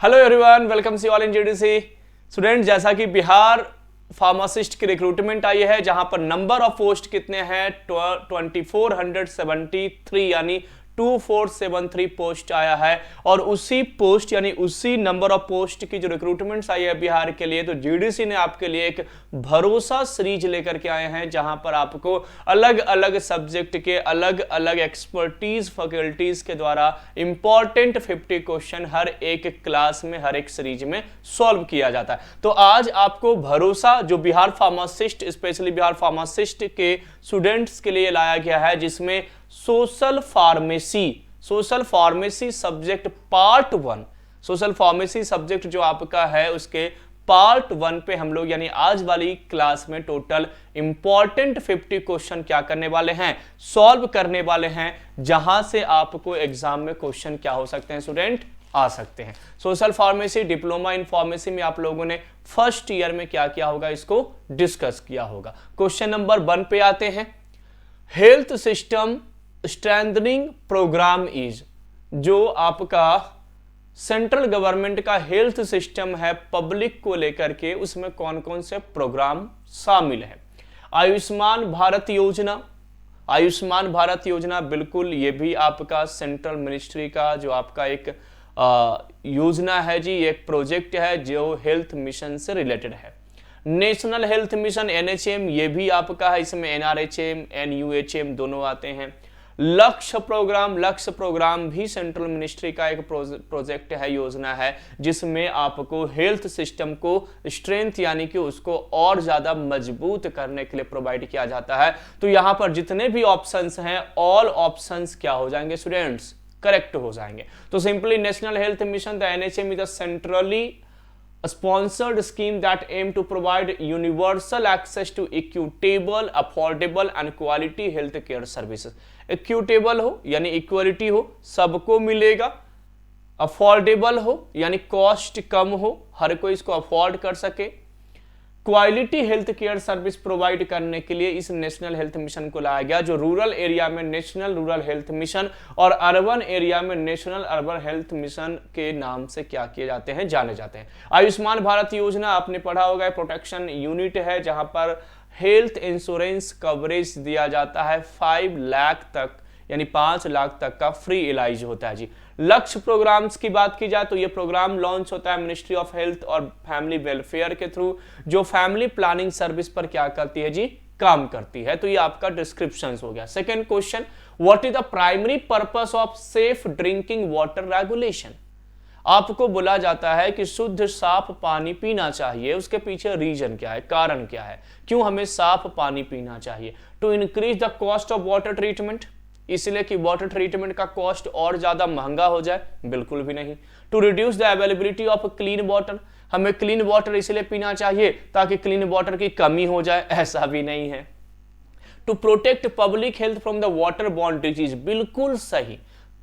Hello everyone, welcome see all in GDC. Student, जैसा कि Bihar pharmacist की रिक्रूटमेंट आई है जहां पर नंबर ऑफ पोस्ट कितने हैं 2473 यानी 2473 पोस्ट आया है। और उसी पोस्ट यानी उसी नंबर ऑफ पोस्ट की जो रिक्रूटमेंट्स आई है बिहार के लिए, तो जीडीसी ने आपके लिए एक भरोसा सीरीज लेकर के आए हैं जहां पर आपको अलग अलग सब्जेक्ट के अलग अलग एक्सपर्टीज फैकल्टीज के द्वारा इंपॉर्टेंट 50 क्वेश्चन हर एक क्लास में हर एक सीरीज में सॉल्व किया जाता है। तो आज आपको भरोसा जो Bihar pharmacist specially Bihar pharmacist के स्टूडेंट्स के लिए लाया गया है, जिसमें social pharmacy subject part 1 social pharmacy subject जो आपका है उसके पार्ट 1 पे हम लोग यानी आज वाली क्लास में टोटल इंपॉर्टेंट 50 क्वेश्चन क्या करने वाले हैं, सॉल्व करने वाले हैं, जहां से आपको एग्जाम में क्वेश्चन क्या हो सकते हैं स्टूडेंट, आ सकते हैं। Social pharmacy diploma in pharmacy में आप लोगों ने फर्स्ट ईयर में क्या किया होगा, इसको डिस्कस किया होगा। क्वेश्चन नंबर 1 पे आते हैं। Health system strengthening programme is, जो आपका सेंट्रल गवर्नमेंट का हेल्थ सिस्टम है पब्लिक को लेकर के, उसमें कौन कौन से प्रोग्राम शामिल है। आयुष्मान भारत योजना, आयुष्मान भारत योजना बिल्कुल ये भी आपका सेंट्रल मिनिस्ट्री का जो आपका एक योजना है जी, एक प्रोजेक्ट है जो हेल्थ मिशन से रिलेटेड है। नेशनल हेल्थ मिशन NHM ये भी आपका है, इसमें NRHM NUHM दोनों आते हैं। लक्ष्य प्रोग्राम भी सेंट्रल मिनिस्ट्री का एक प्रोजेक्ट है, योजना है, जिसमें आपको हेल्थ सिस्टम को स्ट्रेंथ यानी कि उसको और ज्यादा मजबूत करने के लिए प्रोवाइड किया जाता है। तो यहां पर जितने भी ऑप्शंस हैं ऑल ऑप्शंस क्या हो जाएंगे स्टूडेंट्स, करेक्ट हो जाएंगे। तो simply national health mission the NHM is the centrally sponsored scheme that aim to provide universal access to equitable, affordable and quality health care services। equitable हो यानी equality हो, सबको मिलेगा। अफोर्डेबल हो यानी कॉस्ट कम हो, हर कोई इसको अफोर्ड कर सके। Quality health care service provide करने के लिए इस नेशनल हेल्थ मिशन को लाया गया, जो रूरल एरिया में नेशनल रूरल हेल्थ मिशन और अर्बन एरिया में नेशनल अर्बन हेल्थ मिशन के नाम से क्या किए जाते हैं, जाने जाते हैं। आयुष्मान भारत योजना आपने पढ़ा होगा, प्रोटेक्शन यूनिट है जहां पर हेल्थ इंश्योरेंस कवरेज दिया जाता है 5 लाख तक यानी 5 लाख तक का फ्री इलाज होता है जी। लक्ष्य प्रोग्राम्स की बात की जाए तो ये प्रोग्राम लॉन्च होता है मिनिस्ट्री ऑफ हेल्थ और फैमिली वेलफेयर के थ्रू, जो फैमिली प्लानिंग सर्विस पर क्या करती है जी, काम करती है। तो ये आपका डिस्क्रिप्शन हो गया। Second question, what is the primary purpose of safe drinking water regulation. आपको बोला जाता है कि शुद्ध साफ पानी पीना चाहिए, उसके पीछे रीजन क्या है, कारण क्या है, क्यों हमें साफ पानी पीना चाहिए। To increase the cost of water treatment, इसलिए कि वाटर ट्रीटमेंट का कॉस्ट और ज्यादा महंगा हो जाए, बिल्कुल भी नहीं। To reduce the availability of clean water, हमें क्लीन वाटर इसलिए पीना चाहिए ताकि क्लीन वाटर की कमी हो जाए, ऐसा भी नहीं है। To protect public health from the water borne disease, बिल्कुल सही।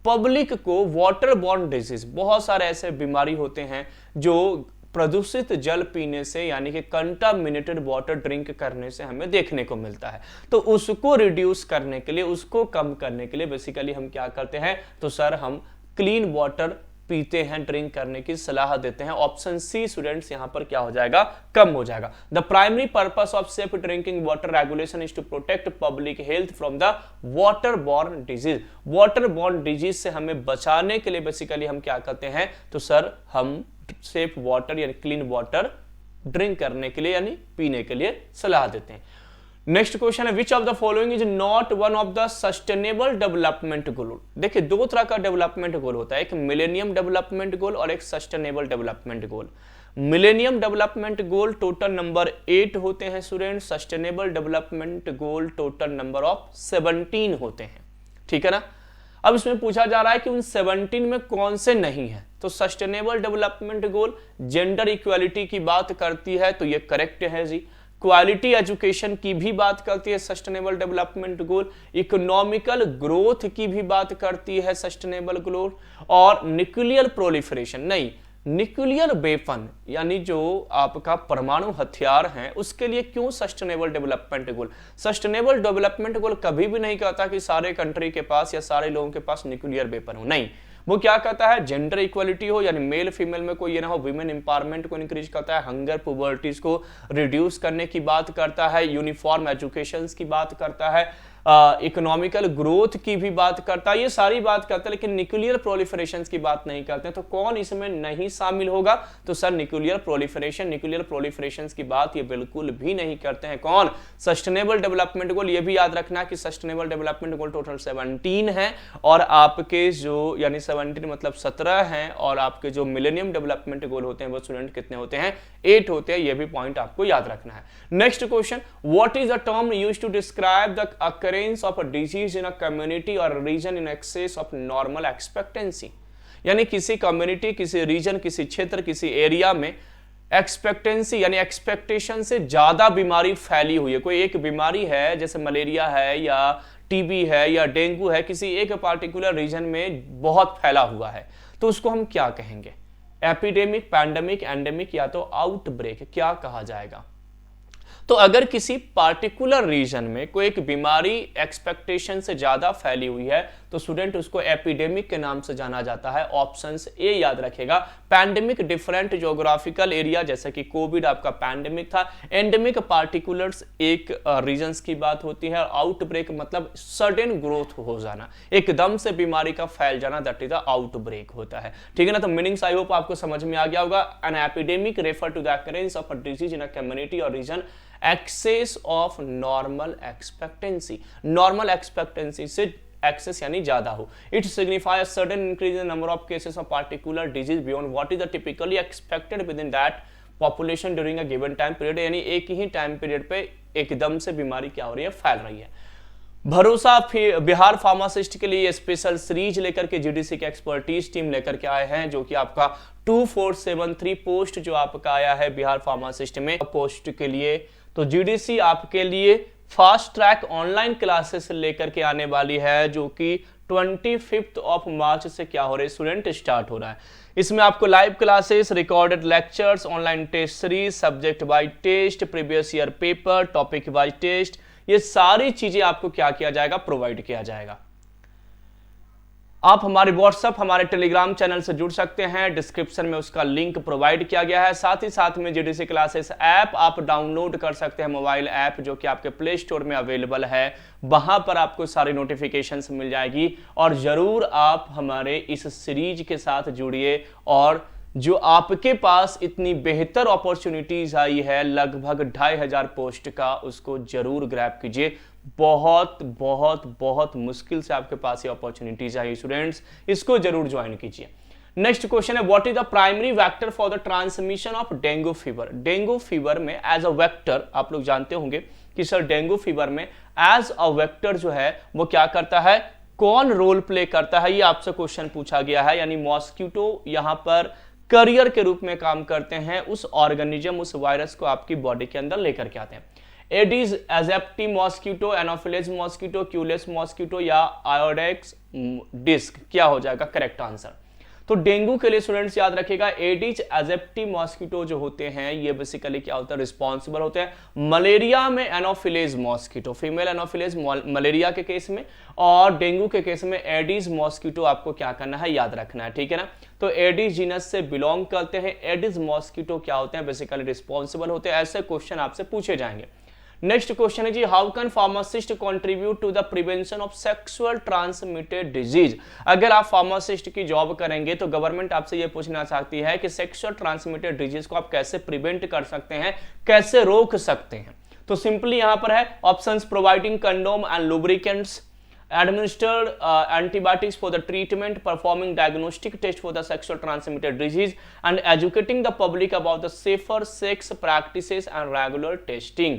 पब्लिक को वाटर बॉर्न डिजीज, बहुत सारे ऐसे बीमारी होते हैं जो प्रदूषित जल पीने से यानी कि कंटामिनेटेड वाटर ड्रिंक करने से हमें देखने को मिलता है। तो उसको रिड्यूस करने के लिए, उसको कम करने के लिए बेसिकली हम क्या करते हैं, तो सर हम क्लीन वाटर पीते हैं, ड्रिंक करने की सलाह देते हैं। ऑप्शन सी स्टूडेंट्स यहां पर क्या हो जाएगा, कम हो जाएगा। The primary purpose of safe drinking water regulation is to protect public health from the water borne disease. Water borne disease से हमें बचाने के लिए बेसिकली हम क्या करते हैं, तो सर हम सेफ वाटर यानी क्लीन वाटर ड्रिंक करने के लिए यानी पीने के लिए सलाह देते हैं। नेक्स्ट क्वेश्चन है, विच of the following is not one of the sustainable development goal. देखिए दो तरह का डेवलपमेंट गोल होता है, एक मिलेनियम डेवलपमेंट गोल और एक sustainable development goal. Millennium development goal total number 8 होते हैं student, sustainable development goal total number of 17 होते हैं, ठीक है ना। अब इसमें पूछा जा रहा है कि उन 17 में कौन से नहीं है, तो sustainable development goal gender equality की बात करती है, तो ये करेक्ट है जी। क्वालिटी एजुकेशन की भी बात करती है sustainable development goal, economical growth की भी बात करती है सस्टेनेबल गोल, और न्यूक्लियर प्रोलिफरेशन नहीं, न्यूक्लियर वेपन यानी जो आपका परमाणु हथियार है उसके लिए क्यों sustainable development goal. Sustainable development goal कभी भी नहीं कहता कि सारे कंट्री के पास या सारे लोगों के पास न्यूक्लियर वेपन हो, नहीं, वो क्या कहता है, जेंडर इक्वलिटी हो, यानी मेल फीमेल में कोई ये ना हो, विमेन एम्पावरमेंट को इंक्रीज करता है, हंगर पुबर्टीज को रिड्यूस करने की बात करता है, यूनिफॉर्म एजुकेशन की बात करता है, इकोनॉमिकल ग्रोथ की भी बात करता है, ये सारी बात करता है, लेकिन न्यूक्लियर प्रोलिफरेशन की बात नहीं करते हैं। तो कौन इसमें नहीं शामिल होगा, तो सर न्यूक्लियर प्रोलिफरेशन की बात ये बिल्कुल भी नहीं करते हैं। कौन, सस्टेनेबल डेवलपमेंट गोल। ये भी याद रखना कि सस्टेनेबल डेवलपमेंट गोल टोटल 17 है, और आपके जो यानी 17 मतलब 17 हैं, और आपके जो मिलेनियम डेवलपमेंट गोल होते हैं वो स्टूडेंट कितने होते हैं, 8 होते हैं। ये भी पॉइंट आपको याद रखना है। Next question, what is the term used to describe the occurrence of a disease in a community or a region in excess of normal expectancy। यानी किसी कम्युनिटी, किसी रीजन, किसी क्षेत्र, किसी एरिया में एक्सपेक्टेंसी यानी एक्सपेक्टेशन से ज्यादा बीमारी फैली हुई है। कोई एक बीमारी है, जैसे मलेरिया है या टीबी है या डेंगू है, किसी एक पार्टिकुलर रीजन में बहुत फैला हुआ है, तो उसको हम क्या कहेंगे, एपिडेमिक, पैंडेमिक, एंडेमिक या तो आउटब्रेक, क्या कहा जाएगा। तो अगर किसी पार्टिकुलर रीजन में कोई एक बीमारी एक्सपेक्टेशन से ज्यादा फैली हुई है तो स्टूडेंट उसको एपिडेमिक के नाम से जाना जाता है। ऑप्शंस ए याद रखेगा। पैंडेमिक डिफरेंट ज्योग्राफिकल एरिया, जैसे कि कोविड आपका पैंडेमिक था। एंडेमिक पार्टिकुलर्स एक रीजन्स की बात होती है। आउटब्रेक मतलब सडन ग्रोथ हो जाना, एकदम से बीमारी का फैल जाना, दैट इज द आउटब्रेक होता है। ठीक है ना। तो मीनिंग्स आई होप आपको समझ में आ गया होगा। An epidemic refer to the occurrence of a disease in a community और region excess of normal expectancy. Normal expectancy से एक्सेस यानी ज्यादा हो। It signify a sudden increase in number of cases of particular disease beyond what is the typically expected within that population during a given time period. यानी एक ही time period पे एकदम से बीमारी क्या हो रही है, फैल रही है। भरोसा बिहार फार्मासिस्ट के लिए स्पेशल सीरीज लेकर के जीडीसी की एक्सपर्टीज टीम लेकर के आए हैं, जो कि आपका 2473 पोस्ट जो आपका आया है बिहार फार्मासिस्ट में पोस्ट के लिए। तो जीडीसी आपके लिए फास्ट ट्रैक ऑनलाइन क्लासेस लेकर के आने वाली है, जो कि 25 ऑफ मार्च से क्या हो रहा है स्टूडेंट, स्टार्ट हो रहा है। इसमें आपको live classes, recorded lectures, online test series, subject wise test, previous year paper, topic wise test, ये सारी चीजें आपको क्या किया जाएगा, प्रोवाइड किया जाएगा। आप हमारे व्हाट्सएप, हमारे टेलीग्राम चैनल से जुड़ सकते हैं, डिस्क्रिप्शन में उसका लिंक प्रोवाइड किया गया है। साथ ही साथ में जीडीसी क्लासेस ऐप आप डाउनलोड कर सकते हैं, मोबाइल ऐप जो कि आपके प्ले स्टोर में अवेलेबल है। वहां पर आपको सारी नोटिफिकेशंस मिल जाएगी। और जरूर आप हमारे इस सीरीज के साथ जुड़िए, और जो आपके पास इतनी बेहतर अपॉर्चुनिटीज आई है, लगभग 2500 पोस्ट का, उसको जरूर ग्रैब कीजिए। बहुत बहुत बहुत मुश्किल से आपके पास ये अपॉर्चुनिटीज आई स्टूडेंट्स, इसको जरूर ज्वाइन कीजिए। नेक्स्ट क्वेश्चन है, what is the primary vector for the transmission of dengue fever. Dengue fever में एज अ वेक्टर, आप लोग जानते होंगे कि सर डेंगू फीवर में एज अ वेक्टर जो है वो क्या करता है, कौन रोल प्ले करता है, ये आपसे क्वेश्चन पूछा गया है। यानी मॉस्किटो यहां पर करियर के रूप में काम करते हैं, उस ऑर्गेनिज्म, उस वायरस को आपकी बॉडी के अंदर लेकर के आते हैं। Aedes aegypti mosquito, Anopheles mosquito, Culex mosquito या आयोडेक्स डिस्क, क्या हो जाएगा करेक्ट आंसर। तो डेंगू के लिए स्टूडेंट्स याद रखिएगा, एडिस एजेप्टी मॉस्किटो जो होते हैं ये बेसिकली क्या होता है, रिस्पॉन्सिबल होते हैं। मलेरिया में Anopheles mosquito, female Anopheles malaria के केस में, और डेंगू के केस में एडिस मॉस्किटो आपको क्या करना है, याद रखना है। ठीक है ना। तो एडिस जीनस से बिलोंग करते हैं। एडिस मॉस्किटो क्या होते हैं, बेसिकली रिस्पॉन्सिबल होते हैं। ऐसे क्वेश्चन आपसे पूछे जाएंगे। नेक्स्ट क्वेश्चन है जी, how can pharmacist contribute to the prevention of sexual transmitted disease. अगर आप फार्मासिस्ट की जॉब करेंगे तो गवर्नमेंट आपसे यह पूछना चाहती है कि सेक्सुअल ट्रांसमिटेड डिजीज को आप कैसे प्रिवेंट कर सकते हैं, कैसे रोक सकते हैं। तो सिंपली यहां पर है options, providing condom and lubricants, administered antibiotics for the treatment, performing diagnostic test for the sexual transmitted disease, and educating the public about the safer sex practices and regular testing।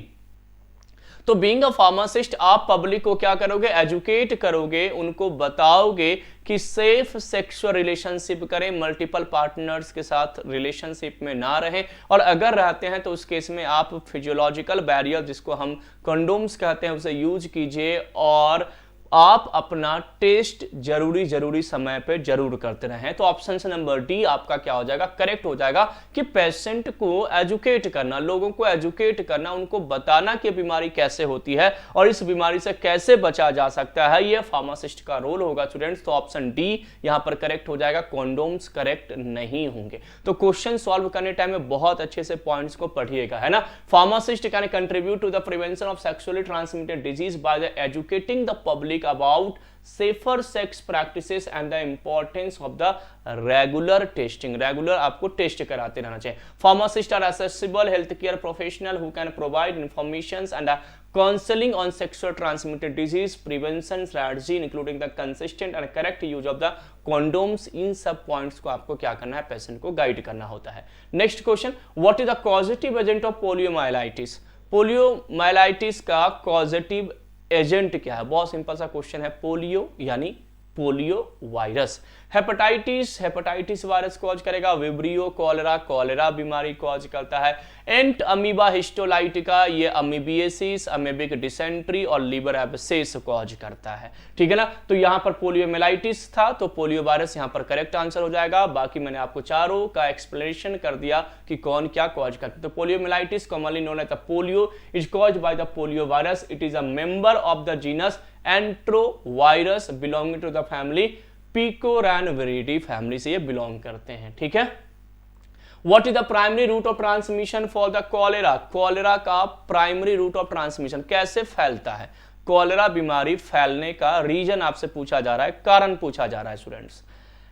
तो being a pharmacist आप public को क्या करोगे, educate करोगे, उनको बताओगे कि safe sexual relationship करें, मल्टीपल पार्टनर्स के साथ रिलेशनशिप में ना रहें, और अगर रहते हैं तो उस केस में आप फिजियोलॉजिकल बैरियर जिसको हम कंडोम्स कहते हैं उसे यूज कीजिए, और आप अपना टेस्ट जरूरी समय पे जरूर करते रहें। तो ऑप्शन नंबर डी आपका क्या हो जाएगा, करेक्ट हो जाएगा कि पेशेंट को एजुकेट करना, लोगों को एजुकेट करना, उनको बताना कि बीमारी कैसे होती है और इस बीमारी से कैसे बचा जा सकता है, यह फार्मासिस्ट का रोल होगा स्टूडेंट्स। तो ऑप्शन डी यहां पर करेक्ट हो जाएगा, कॉन्डोम्स करेक्ट नहीं होंगे। तो क्वेश्चन सॉल्व करने टाइम में बहुत अच्छे से पॉइंट्स को पढ़िएगा, है ना। Pharmacist can contribute to the prevention of sexually transmitted disease by the educating the public about safer sex practices and the importance of the regular testing। Regular आपको टेस्ट कराते रहना चाहिए। Pharmacists are accessible healthcare professional who can provide information and counseling on sexual transmitted disease prevention strategy including the consistent and correct use of the condoms। इन सब points को आपको क्या करना है, पेशेंट को गाइड करना होता है। Next question, what is the causative agent of poliomyelitis. Poliomyelitis का कॉजेटिव एजेंट क्या है, बहुत सिंपल सा क्वेश्चन है, पोलियो यानी polio virus. Hepatitis virus cause करेगा, विब्रियो कॉलेरा बीमारी कॉज करता है, एंट अमीबा हिस्टोलाइटिका ये अमीबिएसिस, अमेबिक डिसेंट्री और लीवर एब्सेस कॉज करता है, ठीक है ना। तो यहां पर पोलियोमाइलाइटिस था तो पोलियो वायरस यहां पर करेक्ट आंसर हो जाएगा। बाकी मैंने आपको चारों का एक्सप्लेनेशन कर दिया कि कौन क्या कॉज करता है। तो poliomyelitis commonly known as the polio is caused by the polio virus. It is a member of the genus enterovirus belonging to the family Picornaviridae, family से ये बिलोंग करते हैं, ठीक है। What is the primary route of transmission for the cholera. Cholera का primary route of transmission कैसे फैलता है, कॉलेरा बीमारी फैलने का रीजन आपसे पूछा जा रहा है, कारण पूछा जा रहा है students.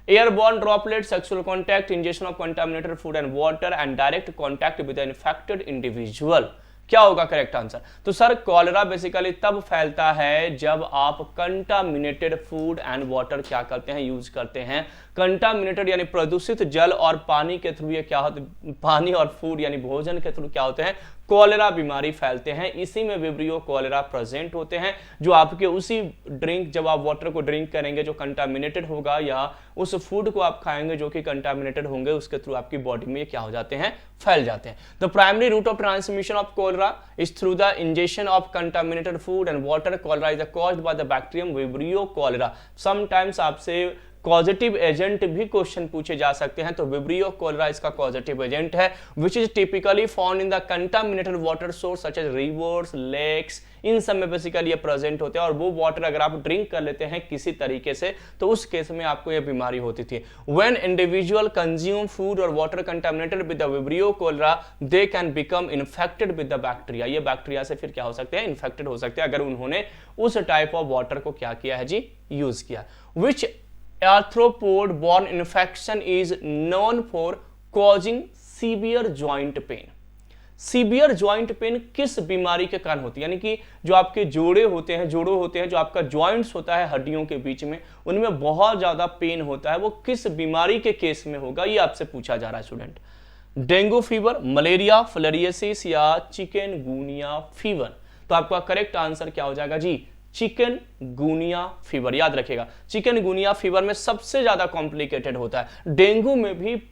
Airborne droplet, sexual contact, injection of contaminated food and water and direct contact with the infected individual. क्या होगा करेक्ट आंसर। तो सर कॉलेरा बेसिकली तब फैलता है जब आप कंटामिनेटेड फूड एंड वाटर क्या करते हैं, यूज करते हैं। कंटामिनेटेड यानी प्रदूषित जल और पानी के थ्रू ये क्या होता, पानी और फूड यानी भोजन के थ्रू क्या होते हैं, कॉलेरा बीमारी फैलते हैं। इसी में विब्रियो कॉलेरा प्रेजेंट होते हैं, जो आपके उसी ड्रिंक, जब आप वाटर को ड्रिंक करेंगे जो कंटामिनेटेड होगा, या उस फूड को आप खाएंगे जो कि कंटामिनेटेड होंगे, उसके थ्रू आपकी बॉडी में ये क्या हो जाते हैं, फैल जाते हैं। The primary route of transmission of cholera is through the injection of contaminated food and water. Cholera is caused by the bacterium Vibrio cholerae. Sometimes आपसे पॉजिटिव एजेंट भी क्वेश्चन पूछे जा सकते हैं, तो विब्रियो कॉलेरा इसका पॉजिटिव एजेंट है, which is typically found in the contaminated water source such as rivers, lakes. इन सब में बेसिकली ये प्रेजेंट होते हैं और वो वाटर अगर आप ड्रिंक कर लेते हैं किसी तरीके से तो उस केस में आपको ये बीमारी होती थी। व्हेन इंडिविजुअल कंज्यूम फूड और water contaminated with the vibrio cholera they can become infected with the bacteria. ये बैक्टीरिया से फिर क्या हो सकते हैं, इन्फेक्टेड हो सकते हैं अगर उन्होंने उस टाइप ऑफ वाटर को क्या किया है जी, यूज किया। विच arthropod borne infection is known for causing severe joint pain। Severe joint pen किस बीमारी के कारण होती है, यानी कि जो आपके जोड़ों होते हैं, जो आपका ज्वाइंट्स होता है हड्डियों के बीच में, उनमें बहुत ज्यादा पेन होता है, वो किस बीमारी के केस में होगा, ये आपसे पूछा जा रहा है student. Dengue fever, malaria, filariasis या चिकनगुनिया फीवर। तो आपका करेक्ट आंसर क्या हो जाएगा जी, चिकनगुनिया फीवर। याद रखिएगा चिकनगुनिया फीवर में सबसे ज्यादा कॉम्प्लिकेटेड होता है। डेंगू में भी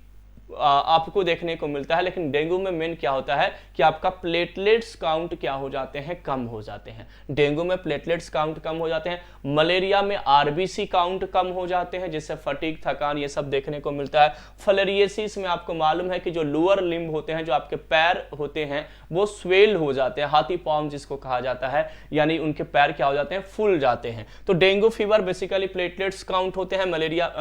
आपको देखने को मिलता है, लेकिन डेंगू में मेन क्या होता है कि आपका प्लेटलेट्स काउंट क्या हो जाते हैं, कम हो जाते हैं। डेंगू में प्लेटलेट्स काउंट कम हो जाते हैं। मलेरिया में आरबीसी काउंट कम हो जाते हैं, जिससे फटीग, थकान ये सब देखने को मिलता है। फिलेरियासिस में आपको मालूम है कि जो लोअर लिम्ब होते हैं, जो आपके पैर होते हैं, वो स्वेल हो जाते हैं, हाथी पाँव जिसको कहा जाता है, यानी उनके पैर क्या हो जाते हैं, फूल जाते हैं। तो dengue fever basically platelets count होते हैं, मलेरिया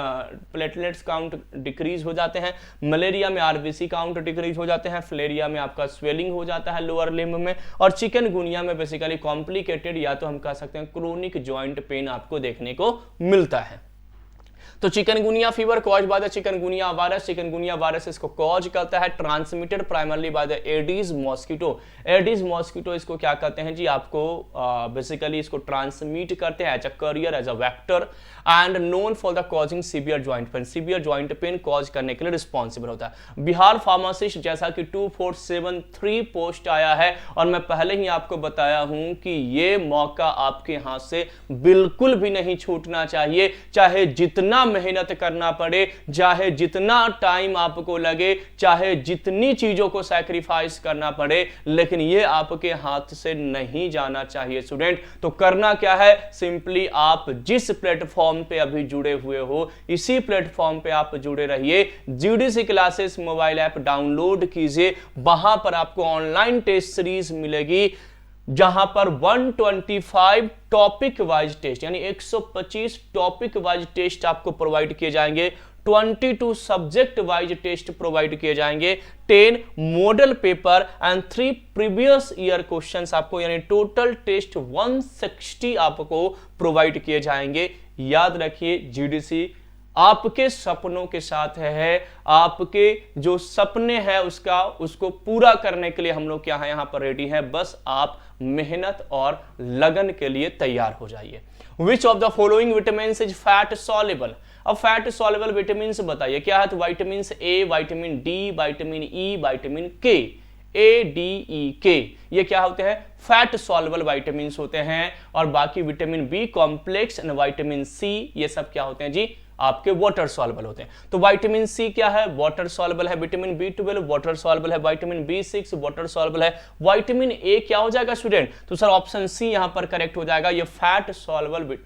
प्लेटलेट्स काउंट डिक्रीज हो जाते हैं, मलेरिया में आरबीसी काउंट डिक्रीज हो जाते हैं, फिलेरिया में आपका स्वेलिंग हो जाता है लोअर लिम्ब में, और चिकनगुनिया में बेसिकली कॉम्प्लिकेटेड या तो हम कह सकते हैं क्रोनिक जॉइंट पेन आपको देखने को मिलता है। तो chikungunya fever cause by the chikungunya virus. Chikungunya virus इसको कॉज करता है, transmitted primarily by the Aedes mosquito. Aedes mosquito इसको क्या करते हैं जी, आपको बेसिकली इसको ट्रांसमिट करते हैं as a carrier, as a vector, and known for the causing severe joint pain. Severe joint pain cause करने के लिए रिस्पॉन्सिबल होता है। बिहार फार्मासिस्ट जैसा कि 2473 पोस्ट आया है, और मैं पहले ही आपको बताया हूं कि ये मौका आपके हाथ से बिल्कुल भी नहीं छूटना चाहिए, चाहे जितना मेहनत करना पड़े, चाहे जितना टाइम आपको लगे, चाहे जितनी चीजों को सैक्रिफाइस करना पड़े, लेकिन ये आपके हाथ से नहीं जाना चाहिए स्टूडेंट। तो करना क्या है, सिंपली आप जिस प्लेटफॉर्म पे अभी जुड़े हुए हो इसी प्लेटफॉर्म पे आप जुड़े रहिए। GDC classes mobile app download कीजिए, वहां पर आपको ऑनलाइन टेस्ट सीरीज मिलेगी जहां पर 125 टॉपिक वाइज टेस्ट यानी 125 टॉपिक वाइज टेस्ट आपको प्रोवाइड किए जाएंगे, 22 सब्जेक्ट वाइज टेस्ट प्रोवाइड किए जाएंगे, 10 model paper and 3 previous year questions आपको, यानी टोटल टेस्ट 160 आपको प्रोवाइड किए जाएंगे। याद रखिए, जीडीसी आपके सपनों के साथ है, आपके जो सपने हैं उसको पूरा करने के लिए हम लोग क्या है यहाँ पर रेडी हैं, बस आप मेहनत और लगन के लिए तैयार हो जाइए। विच of the following vitamin is fat soluble. अब फैट सॉल्युबल विटामिन बताइए क्या है, तो vitamin A, vitamin D, vitamin E, vitamin के, ए डी ई के, ये क्या होते हैं, फैट सॉल्युबल विटामिन होते हैं। और बाकी vitamin B complex and vitamin C ये सब क्या होते हैं जी, आपके वाटर सॉल्युबल होते हैं। तो विटामिन सी क्या है, वाटर सॉल्युबल है, विटामिन बी12 वाटर सॉल्युबल है, विटामिन बी6 वाटर सॉल्युबल है, विटामिन ए क्या हो जाएगा स्टूडेंट, तो सर ऑप्शन सी यहां पर करेक्ट हो जाएगा, ये फैट सॉल्युबल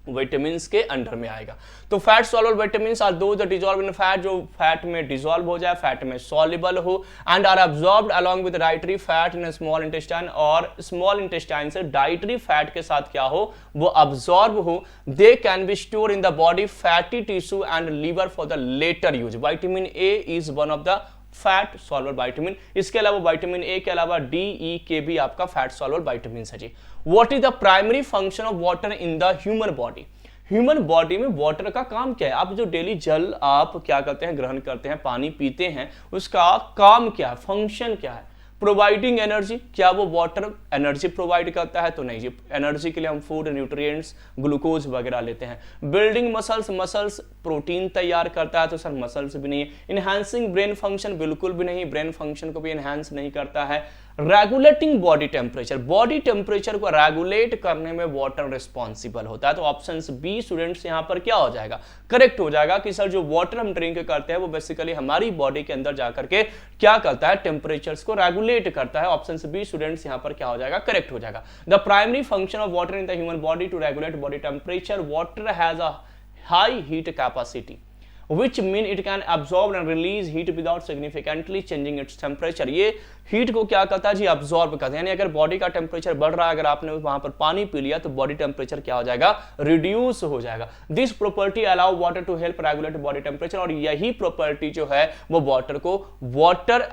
विटामिन के अंडर में आएगा। तो fat soluble vitamins are those that dissolve in fat, जो फैट में डिसॉल्व हो जाए, फैट में सॉल्युबल हो, and are absorbed along with dietary fat in small intestine, और स्मॉल इंटेस्टाइन से डाइटरी फैट के साथ क्या हो, वो अब्सॉर्ब हो। They can be store in the body fatty tissue and liver for the later use. Vitamin A is one of the fat soluble vitamin. इसके अलावा विटामिन ए के अलावा डी, ई, के भी आपका फैट सॉल्युबल विटामिन है जी। What is the primary function of water in the human body. Human body में वाटर का काम क्या है, आप जो डेली जल आप क्या करते हैं, ग्रहण करते हैं, पानी पीते हैं, उसका काम क्या है, फंक्शन क्या है, प्रोवाइडिंग एनर्जी, क्या वो वाटर एनर्जी प्रोवाइड करता है, तो नहीं जी, एनर्जी के लिए हम फूड, न्यूट्रिएंट्स, ग्लूकोज वगैरह लेते हैं। बिल्डिंग मसल्स, मसल्स प्रोटीन तैयार करता है, तो सर मसल्स भी नहीं है। इनहैंसिंग ब्रेन फंक्शन, बिल्कुल भी नहीं, ब्रेन फंक्शन को भी इनहैंस नहीं करता है। रेगुलेटिंग बॉडी टेम्परेचर को रेगुलेट करने में वाटर रिस्पॉन्सिबल होता है, तो ऑप्शन बी स्टूडेंट्स यहां पर क्या हो जाएगा, करेक्ट हो जाएगा कि सर जो वाटर हम ड्रिंक करते हैं वो बेसिकली हमारी बॉडी के अंदर जाकर के क्या करता है, टेम्परेचर्स को रेगुलेट करता है। ऑप्शन बी स्टूडेंट्स यहां पर क्या हो जाएगा, करेक्ट हो जाएगा। The primary function of water in the human body to regulate body temperature, water has a high heat capacity which mean it can absorb and release heat without significantly changing its temperature। ये heat को क्या करता है जी, absorb करता है, यानी अगर body का टेम्परेचर बढ़ रहा है, अगर आपने वहां पर पानी पी लिया तो बॉडी टेम्परेचर क्या हो जाएगा, रिड्यूस हो जाएगा। This property allow water to help regulate body temperature, और यही प्रॉपर्टी जो है वो वाटर को वाटर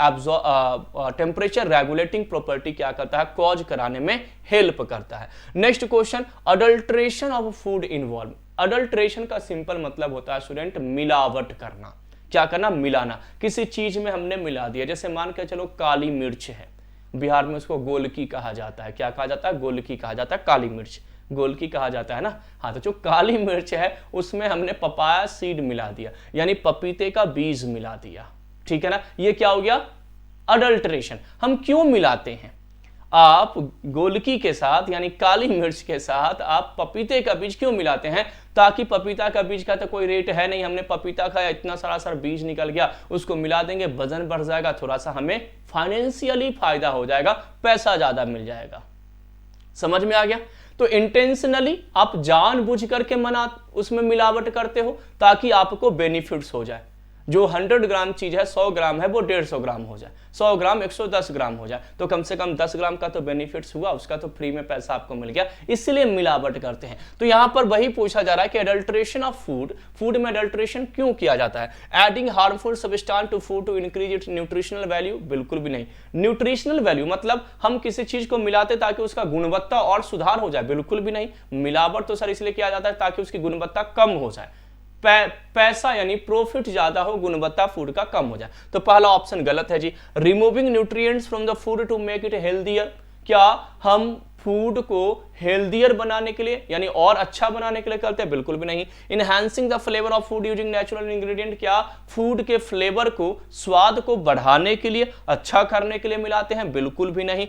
टेम्परेचर रेगुलेटिंग प्रॉपर्टी क्या करता है, कॉज कराने में हेल्प करता है। Next question, adulteration of food involve. Adulteration का सिंपल मतलब होता है स्टूडेंट मिलावट करना, क्या करना, मिलाना, किसी चीज में हमने मिला दिया। जैसे मान के चलो काली मिर्च है, बिहार में उसको गोलकी कहा जाता है, क्या कहा जाता है, गोलकी कहा जाता है, काली मिर्च गोलकी कहा जाता है ना। हाँ, तो जो काली मिर्च है उसमें हमने पपाया सीड मिला दिया, यानी पपीते का बीज मिला दिया, ठीक है ना, ये क्या हो गया, अडल्ट्रेशन। हम क्यों मिलाते हैं, आप गोलकी के साथ यानी काली मिर्च के साथ आप पपीते का बीज क्यों मिलाते हैं, ताकि पपीता का बीज का तो कोई रेट है नहीं, हमने पपीता खाया, इतना सारा सर बीज निकल गया, उसको मिला देंगे, वजन बढ़ जाएगा, थोड़ा सा हमें फाइनेंशियली फायदा हो जाएगा, पैसा ज्यादा मिल जाएगा। समझ में आ गया। तो इंटेंशनली आप जानबूझ करके उसमें मिलावट करते हो ताकि आपको बेनिफिट्स हो जाए। जो 100 ग्राम चीज है, 100 ग्राम है, वो 150 ग्राम हो जाए, 100 ग्राम 110 ग्राम हो जाए, तो कम से कम 10 ग्राम का तो बेनिफिट्स हुआ, उसका तो फ्री में पैसा आपको मिल गया, इसलिए मिलावट करते हैं। तो यहां पर वही पूछा जा रहा है कि एडल्ट्रेशन ऑफ फूड, फूड में एडल्ट्रेशन क्यों किया जाता है। Adding harmful substance to food to increase its nutritional value, बिल्कुल भी नहीं। न्यूट्रिशनल वैल्यू मतलब हम किसी चीज को मिलाते ताकि उसका गुणवत्ता और सुधार हो जाए, बिल्कुल भी नहीं। मिलावट तो सर इसलिए किया जाता है ताकि उसकी गुणवत्ता कम हो जाए, पैसा यानी प्रॉफिट ज्यादा हो, गुणवत्ता फूड का कम हो जाए। तो पहला ऑप्शन गलत है जी। Removing nutrients from the food to make it healthier, क्या हम फूड को हेल्दियर बनाने के लिए यानी और अच्छा बनाने के लिए करते हैं, बिल्कुल भी नहीं। Enhancing the flavour of food using natural ingredient, क्या फूड के फ्लेवर को, स्वाद को बढ़ाने के लिए, अच्छा करने के लिए मिलाते हैं, बिल्कुल भी नहीं।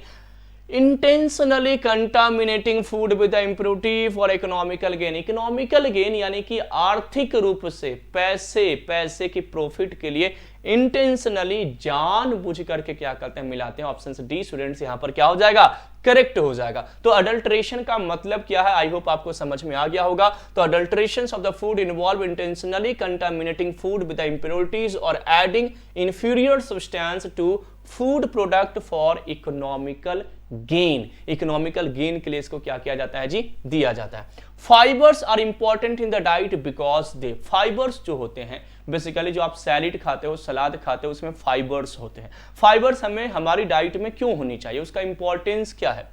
Intentionally contaminating food with impurity for economical gain. Economical gain यानी कि आर्थिक रूप से पैसे की प्रॉफिट के लिए इंटेंशनली जानबूझ करके क्या करते हैं, मिलाते हैं। ऑप्शन डी स्टूडेंट्स यहां पर क्या हो जाएगा, करेक्ट हो जाएगा। तो अडल्ट्रेशन का मतलब क्या है, आई होप आपको समझ में आ गया होगा। तो adulteration of the food involve intentionally contaminating food with impurities और adding inferior substance to food product for economical gain. Economical gain के लिए इसको क्या किया जाता है जी, दिया जाता है। Fibres are important in the diet because they, fibres जो होते हैं बेसिकली जो आप सैलिड खाते हो, सलाद खाते हो, उसमें फाइबर्स होते हैं। फाइबर्स हमें हमारी डाइट में क्यों होनी चाहिए, उसका इंपॉर्टेंस क्या है।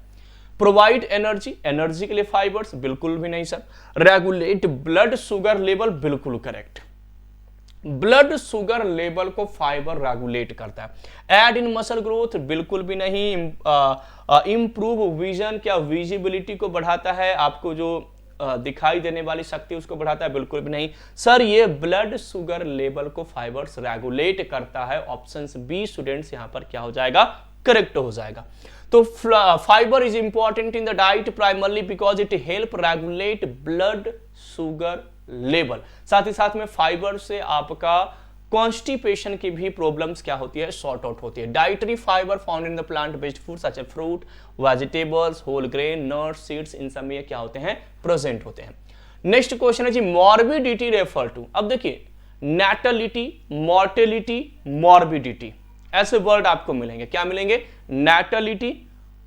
प्रोवाइड एनर्जी, एनर्जी के लिए फाइबर्स, बिल्कुल भी नहीं sir. Regulate blood sugar level, बिल्कुल करेक्ट। ब्लड शुगर लेवल को फाइबर रेगुलेट करता है। एड इन मसल ग्रोथ, बिल्कुल भी नहीं। इंप्रूव विजन, क्या विजिबिलिटी को बढ़ाता है, आपको जो दिखाई देने वाली शक्ति उसको बढ़ाता है, बिल्कुल भी नहीं सर। ये ब्लड शुगर लेवल को फाइबर्स रेगुलेट करता है। ऑप्शन बी स्टूडेंट्स यहां पर क्या हो जाएगा, करेक्ट हो जाएगा। तो fibre is important in the diet primarily because it help regulate blood sugar level. साथ ही साथ में फाइबर से आपका कॉन्स्टिपेशन की भी प्रॉब्लम्स क्या होती है, सॉर्ट आउट होती है। Dietary fibre found in the plant based food such as fruit, vegetables, whole grain, nuts, seeds, इन सब में क्या होते हैं, प्रेजेंट होते हैं। नेक्स्ट क्वेश्चन है जी, मॉर्बिडिटी रेफर टू। अब देखिए नैटलिटी, मॉर्टेलिटी, मॉर्बिडिटी, ऐसे वर्ड आपको मिलेंगे। क्या मिलेंगे, नैटलिटी,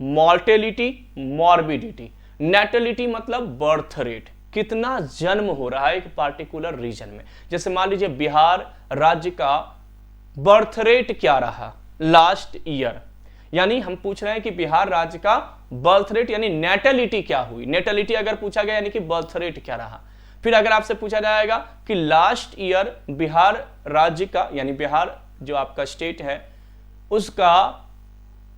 मॉर्टेलिटी, मॉर्बिडिटी। नैटलिटी मतलब बर्थ रेट, कितना जन्म हो रहा है एक पार्टिकुलर रीजन में। जैसे मान लीजिए बिहार राज्य का बर्थ रेट क्या रहा लास्ट ईयर, यानी हम पूछ रहे हैं कि बिहार राज्य का बर्थ रेट यानी नेटलिटी क्या हुई। नेटलिटी अगर पूछा गया यानी कि बर्थ रेट क्या रहा। फिर अगर आपसे पूछा जाएगा कि लास्ट ईयर बिहार राज्य का यानी बिहार जो आपका स्टेट है उसका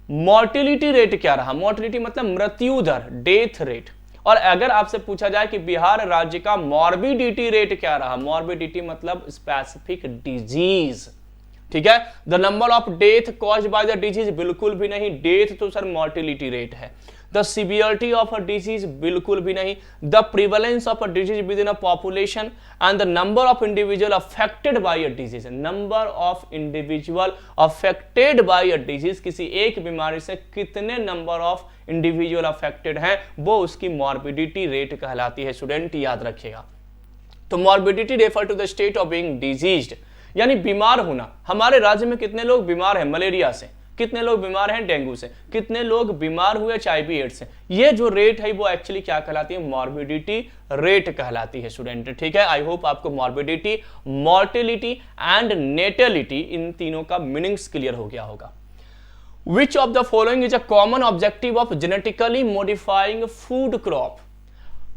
मॉर्टिलिटी रेट क्या रहा। मॉर्टिलिटी मतलब मृत्यु दर, डेथ रेट। और अगर आपसे पूछा जाए कि बिहार राज्य का मॉर्बिडिटी रेट क्या रहा, मॉर्बिडिटी मतलब स्पेसिफिक डिजीज, ठीक है। The number of death caused by the disease, बिल्कुल भी नहीं। डेथ तो सर मॉर्टिलिटी रेट है। The severity of a disease, बिल्कुल भी नहीं। The prevalence of a disease with in a population and the number of individual affected by a disease. Number of individual affected by a disease, किसी एक बीमारी से कितने number of individual affected हैं, वो उसकी मॉर्बिडिटी रेट कहलाती है। स्टूडेंट याद रखिएगा। तो morbidity refer to the state of being diseased, यानी बीमार होना। हमारे राज्य में कितने लोग बीमार हैं मलेरिया से, कितने लोग बीमार हैं डेंगू से, कितने लोग बीमार हुए HIV एड्स से। ये जो रेट है वो एक्चुअली क्या कहलाती है, मॉर्बिडिटी रेट कहलाती है स्टूडेंट, ठीक है। आई होप आपको मॉर्बिडिटी, मॉर्टिलिटी एंड नेटलिटी इन तीनों का मीनिंग्स क्लियर हो गया होगा। Which of the following is a common objective of genetically modifying food crop?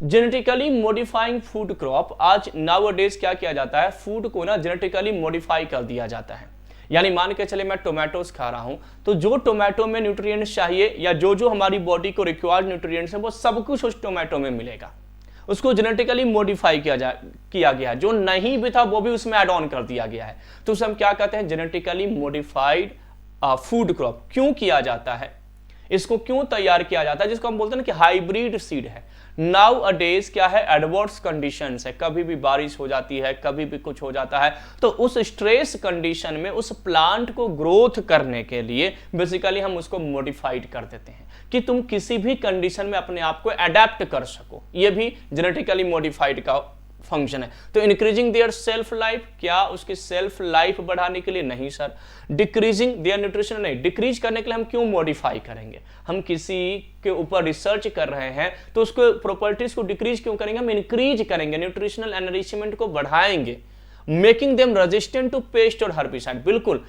Genetically modifying food crop, आज नाउअडेज क्या किया जाता है, फूड को ना जेनेटिकली मॉडिफाई कर दिया जाता है। यानी मान के चले मैं टोमेटोज खा रहा हूं, तो जो टोमेटो में न्यूट्रिएंट्स चाहिए या जो हमारी बॉडी को रिक्वायर्ड न्यूट्रिएंट्स है वो सब कुछ उस टोमेटो में मिलेगा। उसको जेनेटिकली मॉडिफाई किया गया है। जो नहीं भी था वो भी उसमें ऐड ऑन कर दिया गया है। तो उसे हम क्या कहते हैं, जेनेटिकली मॉडिफाइड फूड क्रॉप। क्यों किया जाता है, इसको क्यों तैयार किया जाता है, जिसको हम बोलते हैं कि हाइब्रिड सीड है। नाउ अ डेज क्या है, एडवर्स कंडीशंस है, कभी भी बारिश हो जाती है, कभी भी कुछ हो जाता है। तो उस स्ट्रेस कंडीशन में उस प्लांट को ग्रोथ करने के लिए बेसिकली हम उसको मॉडिफाइड कर देते हैं कि तुम किसी भी कंडीशन में अपने आप को अडेप्ट कर सको। ये भी जेनेटिकली मॉडिफाइड का फंक्शन है। तो इंक्रीजिंग देयर सेल्फ लाइफ, क्या उसकी सेल्फ लाइफ बढ़ाने के लिए, नहीं सर। डिक्रीजिंग देयर न्यूट्रिशन, नहीं। डिक्रीज करने के लिए हम क्यों मॉडिफाई करेंगे, हम किसी के ऊपर रिसर्च कर रहे हैं तो उसको प्रॉपर्टीज को डिक्रीज क्यों करेंगे, हम इंक्रीज करेंगे, न्यूट्रिशनल एनरिचमेंट को बढ़ाएंगे। Making them resistant to pest और हर्बिसाइड, बिल्कुल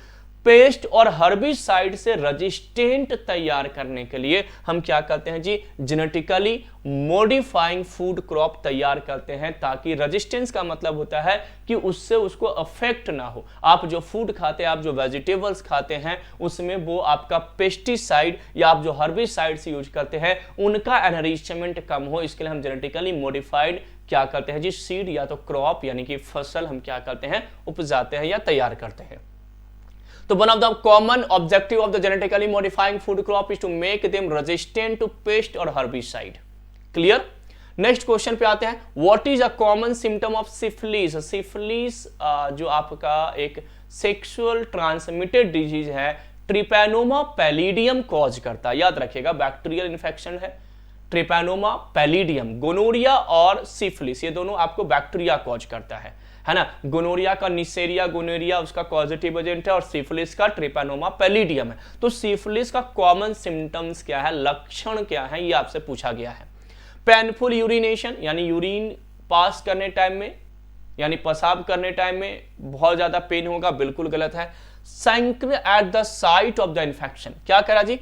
पेस्ट और हर्बिसाइड से रेजिस्टेंट तैयार करने के लिए हम क्या करते हैं जी, जेनेटिकली मॉडिफाइंग फूड क्रॉप तैयार करते हैं, ताकि रेजिस्टेंस का मतलब होता है कि उससे उसको अफेक्ट ना हो। आप जो फूड खाते हैं, आप जो वेजिटेबल्स खाते हैं, उसमें वो आपका पेस्टिसाइड या आप जो हर्बिसाइड्स यूज करते हैं उनका एनरिचमेंट कम हो। इसके लिए हम जेनेटिकली मॉडिफाइड क्या करते हैं जी, सीड या तो क्रॉप यानी कि फसल हम क्या करते हैं, उपजाते हैं या तैयार करते हैं। तो one of the common objective of the genetically modifying food crop is to make them resistant to pest और हर्बिसाइड। क्लियर। नेक्स्ट क्वेश्चन पे आते हैं, what is a common symptom of syphilis. Syphilis जो आपका एक सेक्सुअल ट्रांसमिटेड डिजीज है, ट्रिपैनोमा palladium cause करता है। याद रखिएगा बैक्टीरियल इन्फेक्शन है, ट्रिपैनोमा पैलिडियम। गोनोरिया और सिफिलिस ये दोनों आपको बैक्टीरिया कॉज करता है ना। गोनोरिया का निसेरिया गोनोरिया उसका कॉजेटिव एजेंट है और सिफिलिस का ट्रिपैनोमा पैलिडियम है। तो सिफिलिस का कॉमन सिम्टम्स क्या है, लक्षण क्या है, ये आपसे पूछा गया है। पेनफुल यूरिनेशन यानी यूरिन पास करने टाइम में यानी पेशाब करने टाइम में बहुत ज्यादा पेन होगा, बिल्कुल गलत है। Chancre at the site of the infection, क्या करा जी,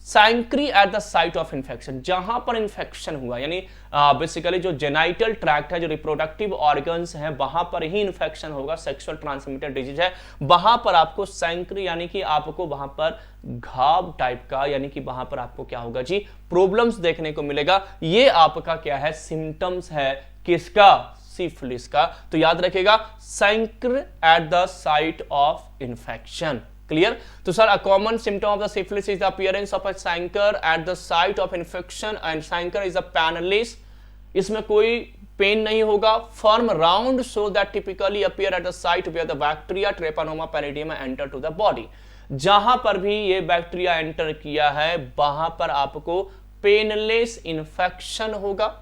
chancre at the site of infection, जहां पर इन्फेक्शन हुआ यानी बेसिकली जो जेनाइटल ट्रैक्ट है, जो रिप्रोडक्टिव ऑर्गन्स हैं, वहां पर ही इन्फेक्शन होगा, सेक्सुअल ट्रांसमिटेड डिजीज है, वहां पर आपको सैंक्री यानी कि आपको वहां पर घाव टाइप का यानी कि वहां पर आपको क्या होगा जी, प्रॉब्लम्स देखने को मिलेगा। ये आपका क्या है, सिम्टम्स है किसका, सिफिलिस का। तो याद रखिएगा chancre at the site of infection. Clear. तो sir a common symptom of the syphilis is the appearance of a chancre at the site of infection and chancre is a painless, इसमें कोई pain नहीं होगा। Firm round sore that typically appear at the site where the bacteria Treponema pallidum enter to the body. जहां पर भी ये bacteria enter किया है वहां पर आपको पेनलेस इन्फेक्शन होगा,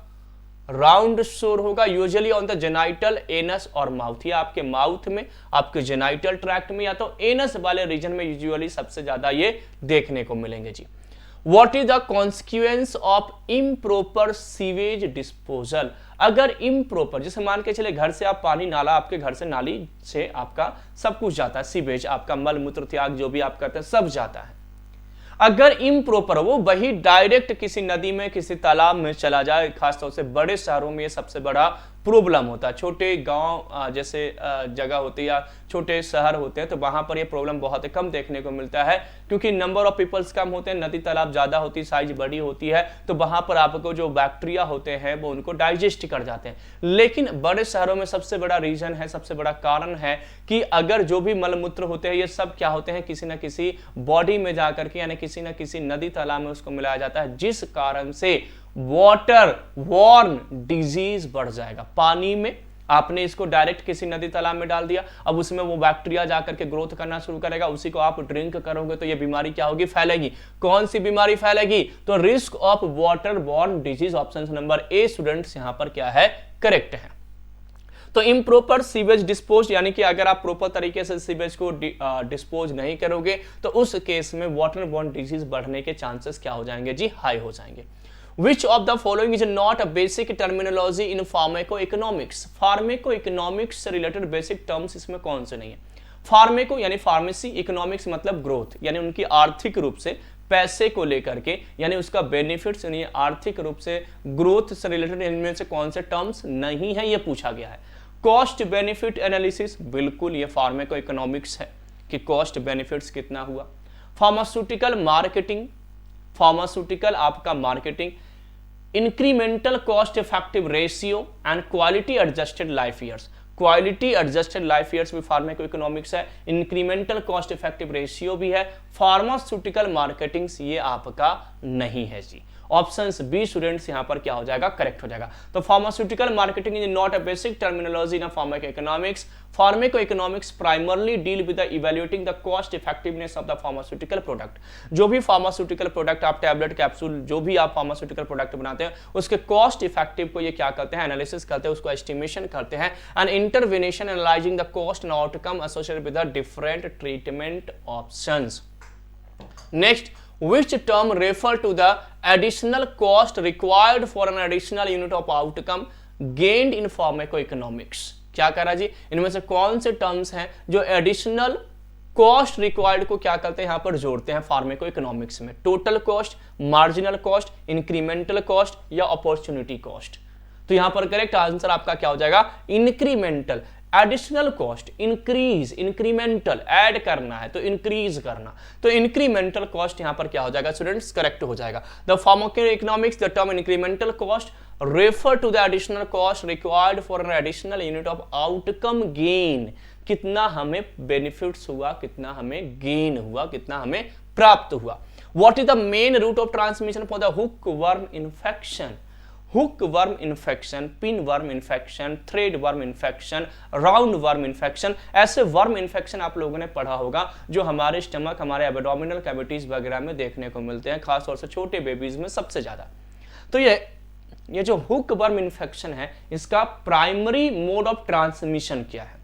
राउंड शोर होगा, usually on the genital, anus और माउथ। या आपके माउथ में, आपके जेनाइटल ट्रैक्ट में या तो एनस वाले रीजन में यूजुअली सबसे ज्यादा ये देखने को मिलेंगे जी। What is the consequence of improper sewage disposal? अगर improper, जैसे मान के चले घर से आप पानी नाला, आपके घर से नाली से आपका सब कुछ जाता है, सीवेज आपका मल मूत्र त्याग जो भी आप करते हैं सब जाता है। अगर इम्प्रॉपर वो वही डायरेक्ट किसी नदी में किसी तालाब में चला जाए, खासतौर से बड़े शहरों में ये सबसे बड़ा प्रॉब्लम होता है। छोटे गांव जैसे जगह होती है या छोटे शहर होते हैं तो वहां पर ये प्रॉब्लम बहुत कम देखने को मिलता है, क्योंकि नंबर ऑफ पीपल्स कम होते हैं, नदी तालाब ज्यादा होती है, साइज बड़ी होती है, तो वहां पर आपको जो बैक्टीरिया होते हैं वो उनको डाइजेस्ट कर जाते हैं। लेकिन बड़े शहरों में सबसे बड़ा रीजन है, सबसे बड़ा कारण है कि अगर जो भी मलमूत्र होते हैं ये सब क्या होते हैं, किसी ना किसी बॉडी में जाकर के यानी किसी ना किसी नदी तालाब में उसको मिलाया जाता है, जिस कारण से वाटर वॉर्न डिजीज बढ़ जाएगा। पानी में आपने इसको डायरेक्ट किसी नदी तालाब में डाल दिया, अब उसमें वो बैक्टीरिया जाकर के ग्रोथ करना शुरू करेगा, उसी को आप ड्रिंक करोगे तो ये बीमारी क्या होगी, फैलेगी। कौन सी बीमारी फैलेगी, तो risk of water borne disease. Option number A students यहां पर क्या है, करेक्ट है। तो इम्प्रॉपर सीवेज डिस्पोज यानी कि अगर आप प्रॉपर तरीके से सीवेज को डिस्पोज नहीं करोगे तो उस केस में वाटर बॉर्न डिजीज बढ़ने के चांसेस क्या हो जाएंगे जी, हाई हो जाएंगे। Which of the following is not a basic terminology in pharmacoeconomics? Pharmacoeconomics से रिलेटेड बेसिक टर्म्स इसमें कौन से नहीं है। फार्मेको यानी फार्मेसी, इकोनॉमिक्स मतलब ग्रोथ यानी उनकी आर्थिक रूप से पैसे को लेकर के यानी उसका बेनिफिट्स यानी आर्थिक रूप से ग्रोथ से रिलेटेड इनमें से कौन से टर्म्स नहीं है, ये पूछा गया है। कॉस्ट बेनिफिट एनालिसिस, बिल्कुल ये फार्मेको इकोनॉमिक्स है कि कॉस्ट बेनिफिट्स कितना हुआ। फार्मास्यूटिकल मार्केटिंग, फार्मास्यूटिकल आपका marketing, incremental cost effective ratio and quality adjusted life years. Quality adjusted life years भी फार्मेको इकोनॉमिक्स है, इंक्रीमेंटल कॉस्ट इफेक्टिव रेशियो भी है। फार्मास्यूटिकल मार्केटिंग ये आपका नहीं है जी। ऑप्शंस बी स्टूडेंट्स यहां पर क्या हो जाएगा, करेक्ट हो जाएगा। तो pharmaceutical marketing is not a basic terminology in pharmaco economics. Pharmaco economics primarily deal with the evaluating the cost effectiveness of the pharmaceutical product. जो भी फार्मास्यूटिकल प्रोडक्ट आप टैबलेट कैप्सूल जो भी आप फार्मास्यूटिकल प्रोडक्ट बनाते हैं उसके कॉस्ट इफेक्टिव को ये क्या करते हैं, एनालिसिस करते हैं, उसको एस्टिमेशन करते हैं and intervention analysing the cost and outcome associated with the different treatment options. Next, which term refer to the additional cost required for an additional unit of outcome gained in pharmacoeconomics? क्या करा जी, इनमें से कौन से terms हैं जो additional cost required को क्या करते हैं, यहां पर जोड़ते हैं फार्मेको इकोनॉमिक्स में। Total cost, marginal cost, incremental cost या अपॉर्चुनिटी कॉस्ट। तो यहां पर करेक्ट आंसर आपका क्या हो जाएगा, incremental. Additional cost, increase, incremental add करना है तो इंक्रीज करना, तो इंक्रीमेंटल कॉस्ट यहां पर क्या हो जाएगा स्टूडेंट्स, करेक्ट हो जाएगा। The pharmacoeconomics the term incremental cost refer to the additional cost required for an additional unit of outcome gain। कितना हमें बेनिफिट्स हुआ, कितना हमें गेन हुआ, कितना हमें प्राप्त हुआ। What is the main route of transmission for the hook worm infection? Hook worm infection, pin worm infection, thread worm infection, round worm infection, ऐसे वर्म इन्फेक्शन आप लोगों ने पढ़ा होगा जो हमारे स्टमक, हमारे एब्डोमिनल कैविटीज वगैरह में देखने को मिलते हैं, खासतौर से छोटे बेबीज में सबसे ज्यादा। तो ये जो हुक वर्म इन्फेक्शन है, इसका प्राइमरी मोड ऑफ ट्रांसमिशन क्या है?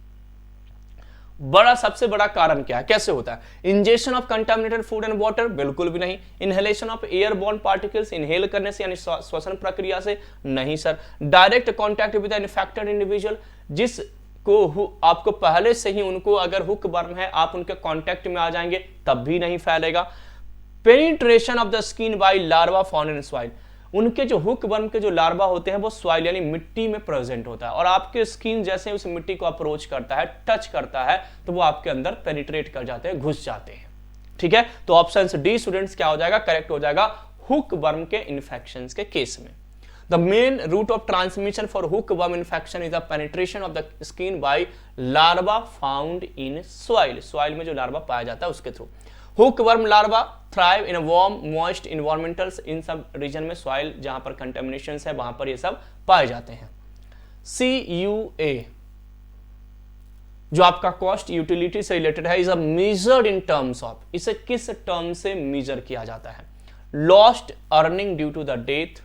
सबसे बड़ा कारण क्या है, कैसे होता है? Injection of contaminated food and water? बिल्कुल भी नहीं। Inhalation of airborne particles? Inhale करने से यानी श्वसन प्रक्रिया से? नहीं sir. Direct contact with an infected individual? जिसको आपको पहले से ही उनको अगर हुक वर्म है, आप उनके कॉन्टैक्ट में आ जाएंगे तब भी नहीं फैलेगा। Penetration of the skin by larva found in soil? उनके जो हुक वर्म के जो लार्वा होते हैं वो सॉइल यानी मिट्टी में प्रेजेंट होता है, और आपके स्किन जैसे उस मिट्टी को अप्रोच करता है, टच करता है, तो वो आपके अंदर पेनिट्रेट कर जाते हैं, घुस जाते हैं। ठीक है, तो ऑप्शन डी स्टूडेंट्स क्या हो जाएगा? करेक्ट हो जाएगा हुक वर्म के इन्फेक्शन के केस में। The main route of transmission for hook worm infection is the penetration of the skin by larva found in soil? Soil में जो लार्वा पाया जाता है उसके through. Hookworm larva thrive in warm moist environmentals? इन सब region में soil जहां पर कंटेमिनेशन है वहां पर ये सब पाए जाते हैं। CUA जो आपका कॉस्ट यूटिलिटी से रिलेटेड है, is a measured in terms of? इसे किस टर्म से मेजर किया जाता है? Lost earning due to the death,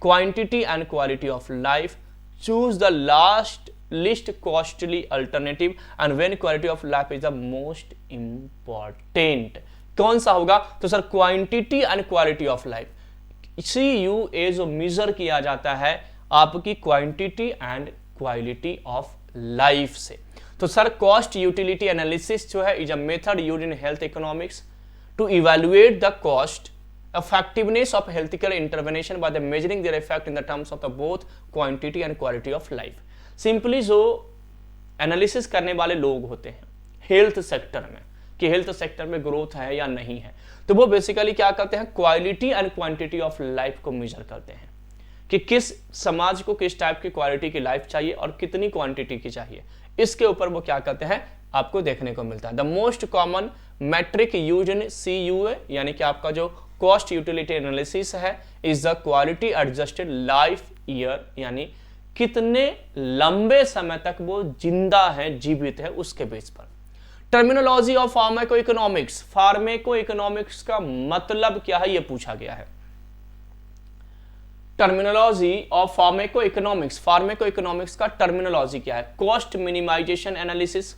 quantity and quality of life, choose the last least costly alternative, and when quality of life is the most important? कौन सा होगा? तो sir quantity and quality of life. CUA जो measure किया जाता है आपकी quantity and quality of life से। तो सर कॉस्ट यूटिलिटी एनालिसिस जो है is a method used in health economics to evaluate the cost effectiveness of healthcare intervention by the measuring their effect in the terms of the both quantity and quality of life। Simply जो analysis करने वाले लोग होते हैं health sector में कि health sector में growth है या नहीं है, तो वो बेसिकली क्या करते हैं? Quality and quantity of life को मेजर करते हैं कि किस समाज को किस टाइप की क्वालिटी की लाइफ चाहिए और कितनी क्वांटिटी की चाहिए। इसके ऊपर वो क्या करते हैं आपको देखने को मिलता है। The most common metric used in CUA यानी कि आपका जो कॉस्ट यूटिलिटी एनालिसिस है is the quality adjusted life year, यानी कितने लंबे समय तक वो जिंदा है, जीवित है, उसके बेस पर। Terminology of pharmaco economics? Pharmaco economics का मतलब क्या है ये पूछा गया है। Terminology of pharmaco economics, pharmaco economics का टर्मिनोलॉजी क्या है? Cost minimization analysis,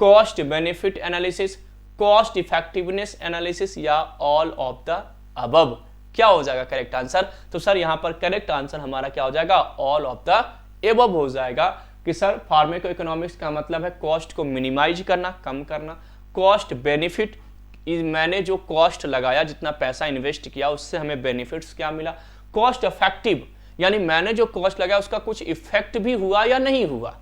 cost benefit analysis, cost effectiveness analysis, या ऑल ऑफ द अबव? क्या हो जाएगा करेक्ट आंसर? तो सर यहां पर करेक्ट आंसर हमारा क्या हो जाएगा? ऑल ऑफ द एबव हो जाएगा कि सर फार्माको इकोनॉमिक्स का मतलब है कॉस्ट को मिनिमाइज करना, कम करना। कॉस्ट बेनिफिट, मैंने जो कॉस्ट लगाया, जितना पैसा इन्वेस्ट किया, उससे हमें बेनिफिट्स क्या मिला। कॉस्ट इफेक्टिव यानी मैंने जो कॉस्ट लगाया उसका कुछ इफेक्ट भी हुआ या नहीं हुआ।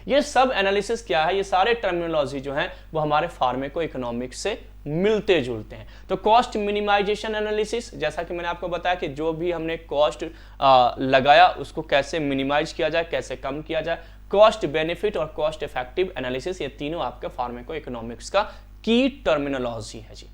ये सब एनालिसिस क्या है, ये सारे टर्मिनोलॉजी जो हैं वो हमारे फार्माको इकोनॉमिक्स से मिलते जुलते हैं। तो कॉस्ट मिनिमाइजेशन एनालिसिस, जैसा कि मैंने आपको बताया कि जो भी हमने कॉस्ट लगाया उसको कैसे मिनिमाइज किया जाए, कैसे कम किया जाए। कॉस्ट बेनिफिट और कॉस्ट इफेक्टिव एनालिसिस, ये तीनों आपके फार्माको इकोनॉमिक्स का की टर्मिनोलॉजी है जी।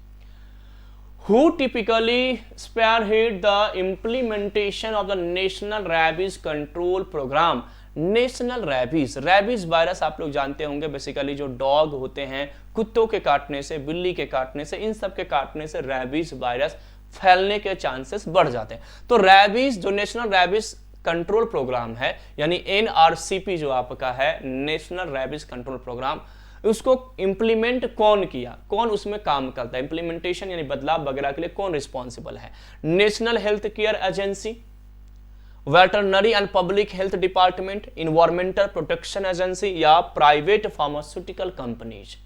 Who typically spearhead the implementation of the National Rabies Control Program? National rabies virus आप लोग जानते होंगे, बेसिकली जो डॉग होते हैं, कुत्तों के काटने से, बिल्ली के काटने से, इन सब के काटने से रैबीज वायरस फैलने के चांसेस बढ़ जाते हैं। तो रैबीज जो नेशनल रैबीज कंट्रोल प्रोग्राम है यानी NRCP जो आपका है, नेशनल रैबीज कंट्रोल प्रोग्राम, उसको इंप्लीमेंट कौन किया, कौन उसमें काम करता है, इंप्लीमेंटेशन यानी बदलाव वगैरह के लिए कौन रिस्पॉन्सिबल है? National health care agency, veterinary and public health department, environmental protection agency, या प्राइवेट फार्मास्यूटिकल कंपनीज?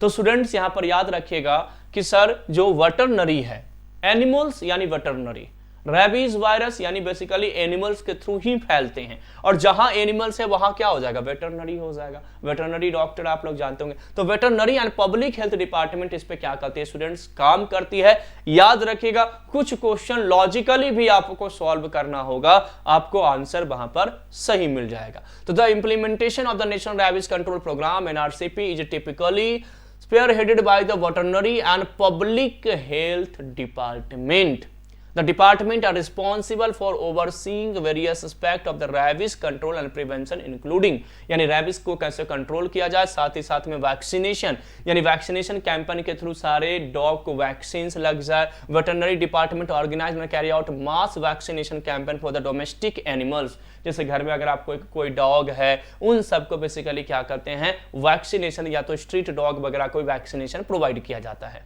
तो स्टूडेंट्स यहां पर याद रखिएगा कि सर जो वेटरनरी है, एनिमल्स यानी वेटरनरी, रेबीज वायरस यानी बेसिकली एनिमल्स के थ्रू ही फैलते हैं, और जहां एनिमल्स है वहां क्या हो जाएगा, वेटरनरी हो जाएगा। वेटरनरी डॉक्टर आप लोग जानते होंगे। तो veterinary and public health department इस पे क्या करती है स्टूडेंट्स, काम करती है। याद रखिएगा कुछ क्वेश्चन लॉजिकली भी आपको सॉल्व करना होगा, आपको आंसर वहां पर सही मिल जाएगा। तो the implementation of the national rabies control program NRCP is typically spearheaded by the veterinary and public health department. The department are responsible for overseeing various aspects of the rabies control and prevention including यानी rabies को कैसे control किया जाए, साथ ही साथ में vaccination यानी vaccination campaign के थ्रू सारे डॉग को वैक्सीन लग जाए। Veterinary department organize and carry out mass vaccination campaign for the domestic animals, जैसे घर में अगर आपको कोई डॉग है उन सबको बेसिकली क्या करते हैं, वैक्सीनेशन या तो स्ट्रीट डॉग वगैरह कोई वैक्सीनेशन प्रोवाइड किया जाता है।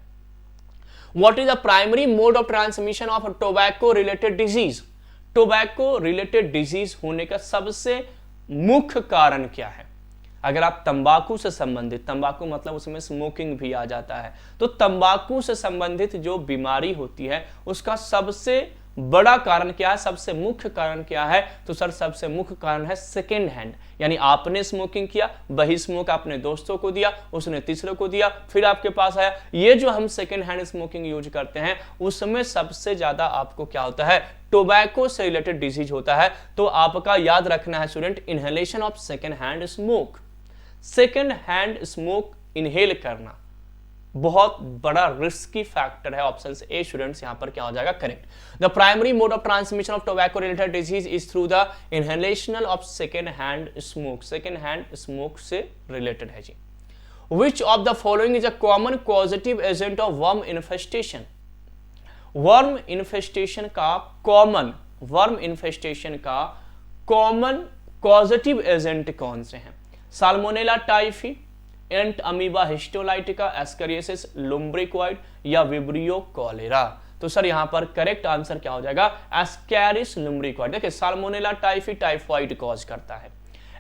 What is the primary mode of transmission of tobacco related disease? Tobacco related disease होने का सबसे मुख्य कारण क्या है? अगर आप तंबाकू से संबंधित, तंबाकू मतलब उसमें स्मोकिंग भी आ जाता है, तो तंबाकू से संबंधित जो बीमारी होती है उसका सबसे बड़ा कारण क्या है, सबसे मुख्य कारण क्या है? तो सर सबसे मुख्य कारण है सेकेंड हैंड, यानी आपने स्मोकिंग किया, वही स्मोक आपने दोस्तों को दिया, उसने तीसरे को दिया, फिर आपके पास आया। ये जो हम सेकेंड हैंड स्मोकिंग यूज करते हैं उसमें सबसे ज्यादा आपको क्या होता है, टोबैको से रिलेटेड डिजीज होता है। तो आपका याद रखना है student, inhalation of second hand smoke, second hand smoke inhale करना बहुत बड़ा रिस्की फैक्टर है। ऑप्शन ए स्टूडेंट्स यहां पर क्या हो जाएगा, correct. The primary mode of transmission of tobacco related disease is through the inhalation of second hand smoke, second hand smoke से रिलेटेड है जी। Which of the following is a common positive agent of worm infestation? Worm infestation का common, worm infestation का common positive agent कौन से हैं? Salmonella typhi, एंट amoeba histolytica, एस्करियासिस लुम्ब्रिक्वाइड या vibrio cholera. तो सर यहां पर करेक्ट आंसर क्या हो जाएगा, एस्कैरिस लुम्ब्रिक्वाइड। देखिए साल्मोनेला टाइफी टाइफाइड कॉज करता है,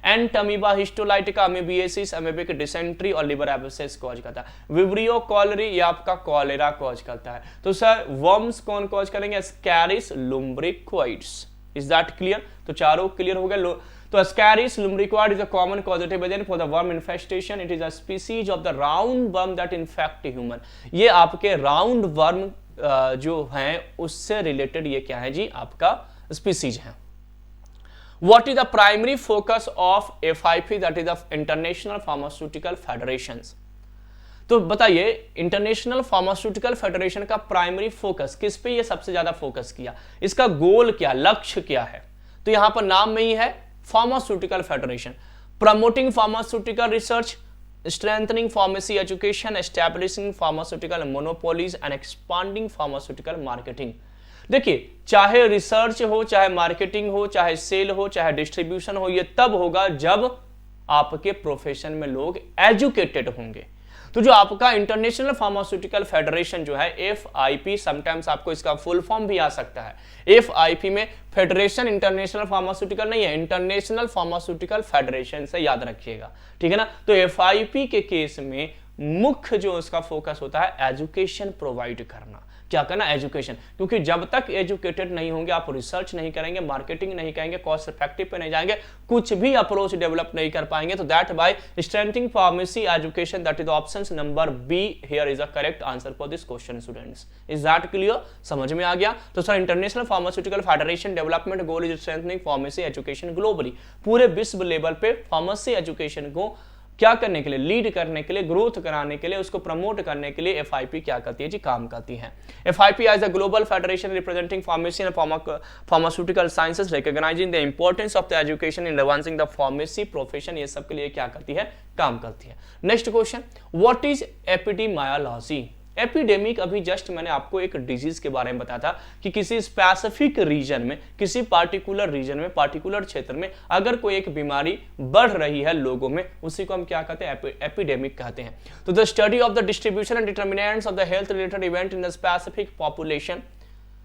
Entamoeba histolytica amoebiasis amoebic dysentery और लिवर एब्सेस कॉज करता है, विब्रियो कॉलेरी ये आपका कॉलेरा कॉज करता है। तो सर वर्म्स कौन कॉज करेंगे, Ascaris lumbricoides. Is that clear? तो चारों क्लियर हो गए। तो Ascaris lumbricoid is a common causative agent for the worm infestation. It is a species of the round worm that infect human. ये आपके round worm जो हैं उससे रिलेटेड ये क्या है जी, आपका स्पीसीज है। What is the primary focus of FIP, that is the International Pharmaceutical Federations? तो बताइए इंटरनेशनल फार्मास्यूटिकल फेडरेशन का प्राइमरी फोकस किस पे ये सबसे ज्यादा फोकस किया, इसका गोल क्या, लक्ष्य क्या है? तो यहां पर नाम में ही है pharmaceutical federation, promoting pharmaceutical research, strengthening pharmacy education, establishing pharmaceutical monopolies and expanding pharmaceutical marketing. देखिए चाहे रिसर्च हो, चाहे मार्केटिंग हो, चाहे सेल हो, चाहे डिस्ट्रीब्यूशन हो, ये तब होगा जब आपके प्रोफेशन में लोग एजुकेटेड होंगे। तो जो आपका इंटरनेशनल फार्मास्यूटिकल फेडरेशन जो है FIP, समटाइम्स आपको इसका फुल फॉर्म भी आ सकता है। FIP में फेडरेशन इंटरनेशनल फार्मास्यूटिकल नहीं है, इंटरनेशनल फार्मास्यूटिकल फेडरेशन से याद रखिएगा, ठीक है ना। तो FIP के केस में मुख्य जो उसका फोकस होता है एजुकेशन प्रोवाइड करना, क्या करना, एजुकेशन। क्योंकि जब तक एजुकेटेड नहीं होंगे आप रिसर्च नहीं करेंगे, मार्केटिंग नहीं करेंगे, कॉस्ट इफेक्टिव पे नहीं जाएंगे, कुछ भी अप्रोच डेवलप नहीं कर पाएंगे। तो that bye strengthening pharmacy education, that is option number be here is a correct answer for this question students. Is that clear? समझ में आ गया? तो sir international pharmaceutical federation development goal is strengthening pharmacy education globally, पूरे विश्व level पे pharmacy education को क्या करने के लिए, लीड करने के लिए, ग्रोथ कराने के लिए, उसको प्रमोट करने के लिए FIP क्या करती है जी, काम करती है। FIP as a global federation representing pharmacy and pharmaceutical sciences, recognizing the importance of the education in advancing the pharmacy profession, ये सब के लिए क्या करती है, काम करती है। Next question, what is epidemiology? Epidemic अभी जस्ट मैंने आपको एक डिजीज के बारे में बताया था कि किसी स्पेसिफिक रीजन में, किसी पार्टिकुलर रीजन में, पार्टिकुलर क्षेत्र में अगर कोई एक बीमारी बढ़ रही है लोगों में, उसी को हम क्या कहते हैं, एपिडेमिक कहते हैं। तो the study of the distribution and determinants of the health related event in the specific population,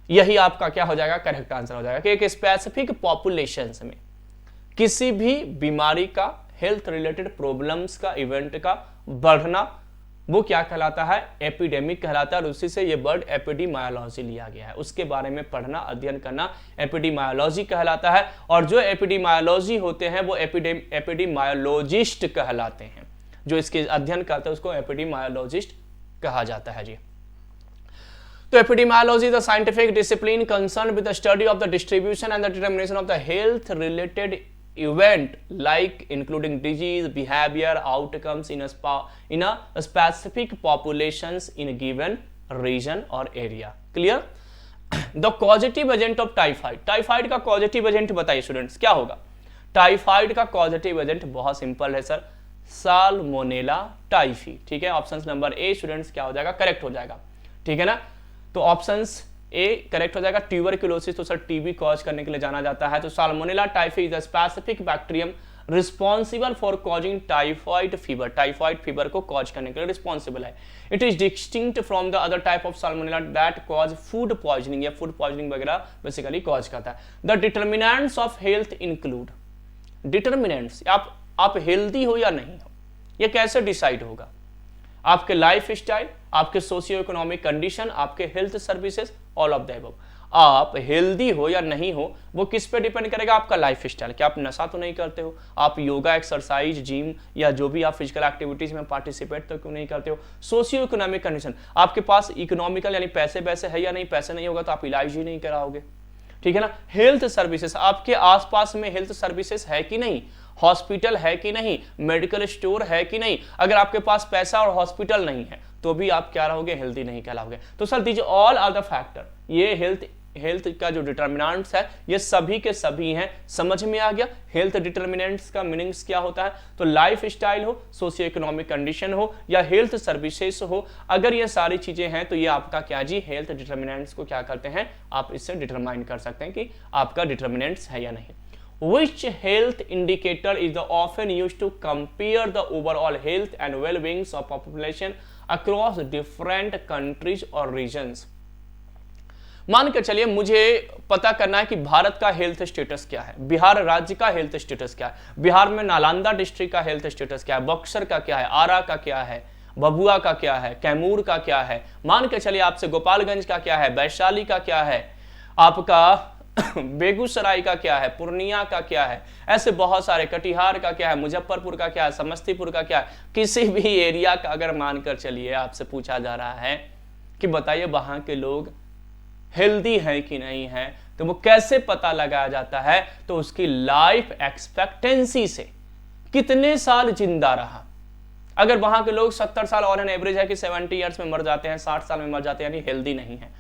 यही आपका क्या हो जाएगा, करेक्ट आंसर हो जाएगा कि एक स्पेसिफिक पॉपुलेशन में किसी भी बीमारी का, हेल्थ रिलेटेड प्रॉब्लम्स का, इवेंट का बढ़ना वो क्या कहलाता है, एपिडेमिक कहलाता है, और उसी से ये वर्ड एपिडेमियोलॉजी लिया गया है। उसके बारे में पढ़ना, अध्ययन करना एपिडेमियोलॉजी कहलाता है। और जो एपिडेमियोलॉजी होते हैं वो एपिडेमियोलॉजिस्ट कहलाते हैं। जो इसके अध्ययन करते हैं उसको एपिडेमियोलॉजिस्ट कहा जाता है जी। तो epidemiology is a scientific discipline concerned with the study of the distribution and the determination of the health related event like including disease, behavior, outcomes in a specific populations in a given region or area. Clear? The causative agent of typhoid. Typhoid का causative agent बताइए students, क्या होगा? Typhoid का causative agent बहुत simple है sir, salmonella typhi. ठीक है, option number A students क्या हो जाएगा, करेक्ट हो जाएगा। ठीक है ना, तो ऑप्शंस ए करेक्ट हो जाएगा। ट्यूबरक्यूलोसिस तो सर टीबी कॉज करने के लिए जाना जाता है। तो salmonella typhi is a specific bacterium responsible for causing typhoid fever. Typhoid fever को कॉज करने के लिए रिस्पॉन्सिबल है। It is distinct from the other type of salmonella that cause food poisoning, या फूड पॉइजनिंग वगैरह बेसिकली कॉज करता है। The determinants of health include, determinants आप हेल्दी हो या नहीं हो, ये कैसे डिसाइड होगा? आपके लाइफ स्टाइल, आपके सोशियो इकोनॉमिक कंडीशन, आपके health services, all of the above. आप हेल्दी हो या नहीं हो वो किस पे डिपेंड करेगा? आपका लाइफ स्टाइल। क्या आप नशा तो नहीं करते हो? आप योगा, एक्सरसाइज, जिम या जो भी आप फिजिकल एक्टिविटीज में पार्टिसिपेट तो क्यों नहीं करते हो? सोशियो इकोनॉमिक कंडीशन, आपके पास इकोनॉमिकल यानी पैसे वैसे है या नहीं? पैसे नहीं होगा तो आप इलाज ही नहीं कराओगे। ठीक है ना। हेल्थ सर्विसेज, आपके आसपास में हेल्थ सर्विसेज है कि नहीं, हॉस्पिटल है कि नहीं, मेडिकल स्टोर है कि नहीं। अगर आपके पास पैसा और हॉस्पिटल नहीं है तो भी आप क्या रहोगे, हेल्दी नहीं कहलाओगे। तो sir these all are the factor, ये हेल्थ का जो डिटर्मिनेंट्स है ये सभी के सभी हैं। समझ में आ गया हेल्थ डिटर्मिनेंट्स का मीनिंग्स क्या होता है? तो लाइफ स्टाइल हो, सोशियो इकोनॉमिक कंडीशन हो या हेल्थ सर्विसेज हो, अगर ये सारी चीजें हैं तो ये आपका क्या जी, हेल्थ डिटर्मिनेंट्स को क्या करते हैं, आप इससे डिटरमाइन कर सकते हैं कि आपका डिटर्मिनेंट्स है या नहीं। Which health indicator is often used to compare the overall health and well-being of population across different countries or regions? मान के चलिए मुझे पता करना है कि भारत का हेल्थ स्टेटस क्या है, बिहार राज्य का हेल्थ स्टेटस क्या है, बिहार में नालंदा डिस्ट्रिक्ट का हेल्थ स्टेटस क्या है, बक्सर का क्या है, आरा का क्या है, भभुआ का क्या है, कैमूर का क्या है, मान के चलिए आपसे गोपालगंज का क्या है, वैशाली का क्या है, आपका बेगूसराय का क्या है, पूर्णिया का क्या है, ऐसे बहुत सारे, कटिहार का क्या है, मुजफ्फरपुर का क्या है, समस्तीपुर का क्या है, किसी भी एरिया का अगर मानकर चलिए आपसे पूछा जा रहा है कि बताइए वहां के लोग हेल्दी हैं कि नहीं है, तो वो कैसे पता लगाया जाता है? तो उसकी लाइफ एक्सपेक्टेंसी से, कितने साल जिंदा रहा। अगर वहां के लोग 70 साल और एन एवरेज है कि 70 ईयर्स में मर जाते हैं, 60 साल में मर जाते हैं, यानी हेल्दी नहीं है।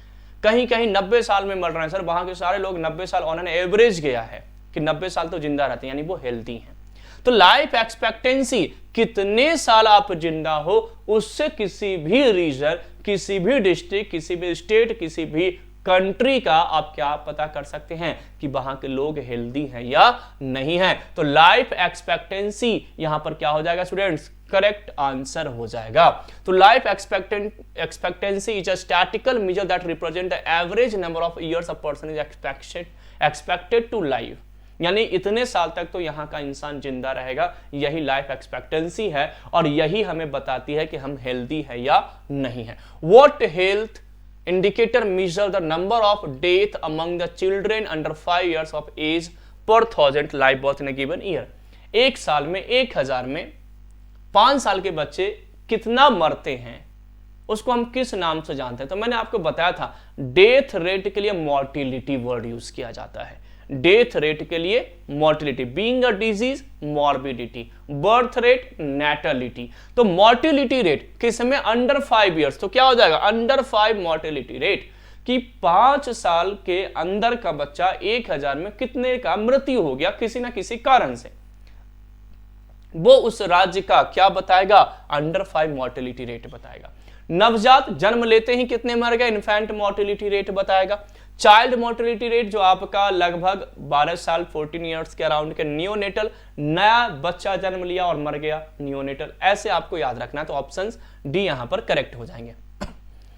कहीं कहीं 90 साल में मर रहे हैं सर, वहां के सारे लोग 90 साल ऑन एन एवरेज गया है कि 90 साल तो जिंदा रहते हैं, यानी वो हेल्दी हैं। तो लाइफ एक्सपेक्टेंसी, कितने साल आप जिंदा हो, उससे किसी भी रीजन, किसी भी डिस्ट्रिक्ट, किसी भी स्टेट, किसी भी कंट्री का आप क्या पता कर सकते हैं कि वहां के लोग हेल्दी हैं या नहीं है। तो लाइफ एक्सपेक्टेंसी यहां पर क्या हो जाएगा स्टूडेंट्स, करेक्ट आंसर हो जाएगा। तो life expectancy is a statical measure that represent the average number of years a person is expected to live, यानी इतने साल तक तो यहाँ का इंसान जिंदा रहेगा, यही लाइफ एक्सपेक्टेंसी है और यही हमें बताती है कि हम हेल्दी है या नहीं है। What health indicator measure the number of death among the children under 5 years of age per 1000 live birth in a given year? एक साल में 1000 में 5 साल के बच्चे कितना मरते हैं उसको हम किस नाम से जानते हैं? तो मैंने आपको बताया था डेथ रेट के लिए मोर्टिलिटी वर्ड यूज किया जाता है। डेथ रेट के लिए mortality, being a disease morbidity, birth rate natality. तो मोर्टिलिटी रेट किस में, अंडर 5 इयर्स, तो क्या हो जाएगा अंडर 5 मोर्टिलिटी रेट, कि 5 साल के अंदर का बच्चा 1000 में कितने का मृत्यु हो गया किसी ना किसी कारण से, वो उस राज्य का क्या बताएगा, अंडर 5 मोर्टिलिटी रेट बताएगा। नवजात जन्म लेते ही कितने मर गए, इन्फेंट मोर्टिलिटी रेट बताएगा। चाइल्ड मोर्टिलिटी रेट जो आपका लगभग 12 साल 14 इयर्स के अराउंड के नियोनेटल, नया बच्चा जन्म लिया और मर गया, नियोनेटल, ऐसे आपको याद रखना है। तो ऑप्शंस डी यहां पर करेक्ट हो जाएंगे।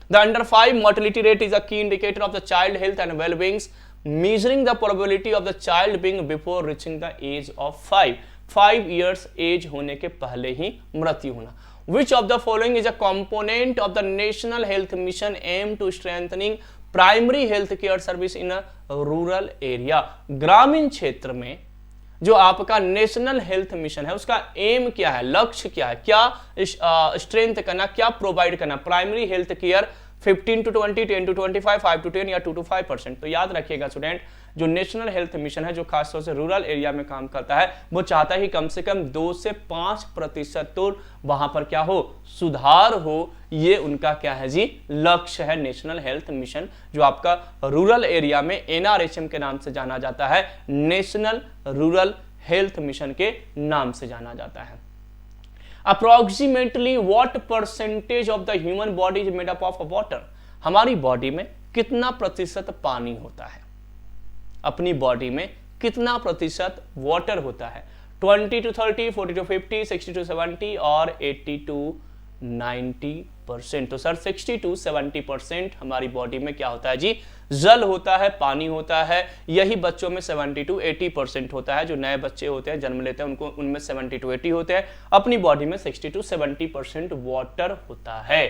The under 5 mortality rate is a key indicator of the child health and well being, measuring the probability of the child being before reaching the age of 5 years age होने के पहले ही मृत्यु होना। Which of the following is a component of the National Health Mission aimed to strengthening primary health care service in a rural area? ग्रामीण क्षेत्र में जो आपका नेशनल हेल्थ मिशन है उसका एम क्या है, लक्ष्य क्या है, क्या स्ट्रेंथ करना, क्या प्रोवाइड करना, primary health care 15 to 20, 10 to 25, 5 to 10 या 2 to 5%। तो याद रखिएगा स्टूडेंट, जो नेशनल हेल्थ मिशन है जो खासतौर से रूरल एरिया में काम करता है वो चाहता है कम से कम 2 से 5% तो वहां पर क्या हो, सुधार हो। ये उनका क्या है जी, लक्ष्य है नेशनल हेल्थ मिशन, जो आपका रूरल एरिया में NRHM के नाम से जाना जाता है, नेशनल रूरल हेल्थ मिशन के नाम से जाना जाता है। Approximately what percentage of the human body is made up of water? हमारी बॉडी में कितना प्रतिशत पानी होता है, अपनी बॉडी में कितना प्रतिशत वाटर होता है? 20 to 30, 40 to 50, 60 to 70 और 80 to 90%। तो सर 60 to 70% हमारी बॉडी में क्या होता है जी, जल होता है, पानी होता है। यही बच्चों में 70 to 80% होता है। जो नए बच्चे होते हैं, जन्म लेते हैं, उनको उनमें 70 to 80 होते हैं। अपनी बॉडी में 60 to 70% वाटर होता है।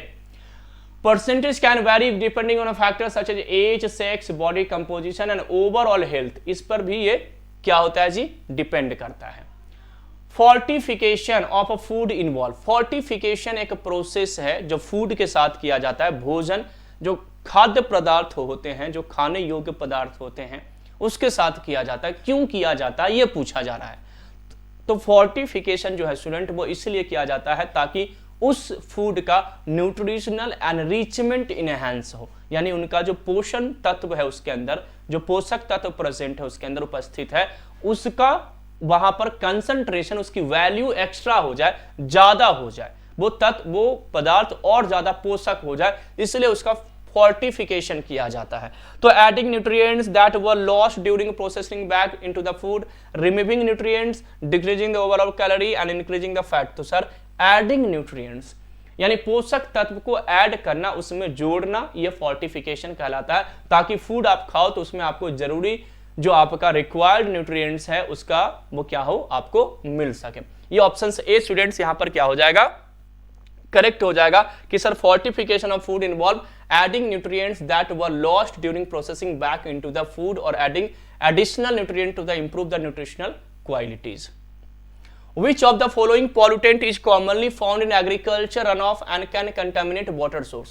Percentage can vary depending on a factor such as age, sex, body composition and overall health। इस पर भी ये क्या होता है जी, डिपेंड करता है। Fortification of a food involve. Fortification एक प्रोसेस है जो फूड के साथ किया जाता है। भोजन, जो खाद्य पदार्थ होते हैं, जो खाने योग्य पदार्थ होते हैं, उसके साथ किया जाता है। क्यों किया जाता है ये पूछा जा रहा है। तो फोर्टिफिकेशन जो है स्टूडेंट वो इसलिए किया जाता है ताकि उस फूड का न्यूट्रिशनल एनरिचमेंट इनहैंस हो, यानी उनका जो पोषण तत्व है उसके अंदर, जो पोषक तत्व प्रेजेंट है उसके अंदर उपस्थित है, उसका वहां पर कंसंट्रेशन, उसकी वैल्यू एक्स्ट्रा हो जाए, ज्यादा हो जाए, वो तत्व, वो पदार्थ और ज्यादा पोषक हो जाए, इसलिए उसका फोर्टिफिकेशन किया जाता है। तो adding nutrients that were lost during processing back into the food, removing nutrients, decreasing the overall calorie and increasing the fat. तो सर एडिंग न्यूट्रिएंट्स यानी पोषक तत्व को ऐड करना, उसमें जोड़ना, ये फोर्टिफिकेशन कहलाता है, ताकि फूड आप खाओ तो उसमें आपको जरूरी जो आपका रिक्वायर्ड न्यूट्रिएंट्स है उसका वो क्या हो, आपको मिल सके। ये ऑप्शन ए स्टूडेंट्स यहां पर क्या हो जाएगा, करेक्ट हो जाएगा कि sir fortification of food involve adding nutrients that were lost during processing back into the food और adding additional nutrient to the improve the nutritional qualities. Which of the following pollutant is commonly found in agriculture runoff and can contaminate water source?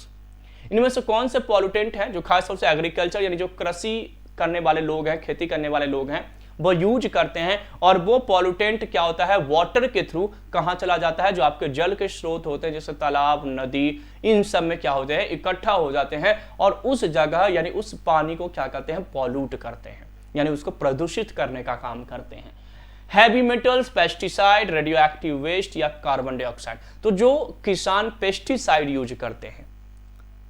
इनमें से कौन से pollutant हैं जो खासतौर से agriculture यानी जो कृषि करने वाले लोग हैं, खेती करने वाले लोग हैं, वो यूज करते हैं, और वो पॉल्यूटेंट क्या होता है, वाटर के थ्रू कहां चला जाता है, जो आपके जल के स्रोत होते हैं जैसे तालाब, नदी, इन सब में क्या होते हैं, इकट्ठा हो जाते हैं और उस जगह यानी उस पानी को क्या करते हैं, पॉल्यूट करते हैं, यानी उसको प्रदूषित करने का काम करते हैं। Heavy metals, pesticide, radio active waste या कार्बन डाइऑक्साइड। तो जो किसान पेस्टिसाइड यूज करते हैं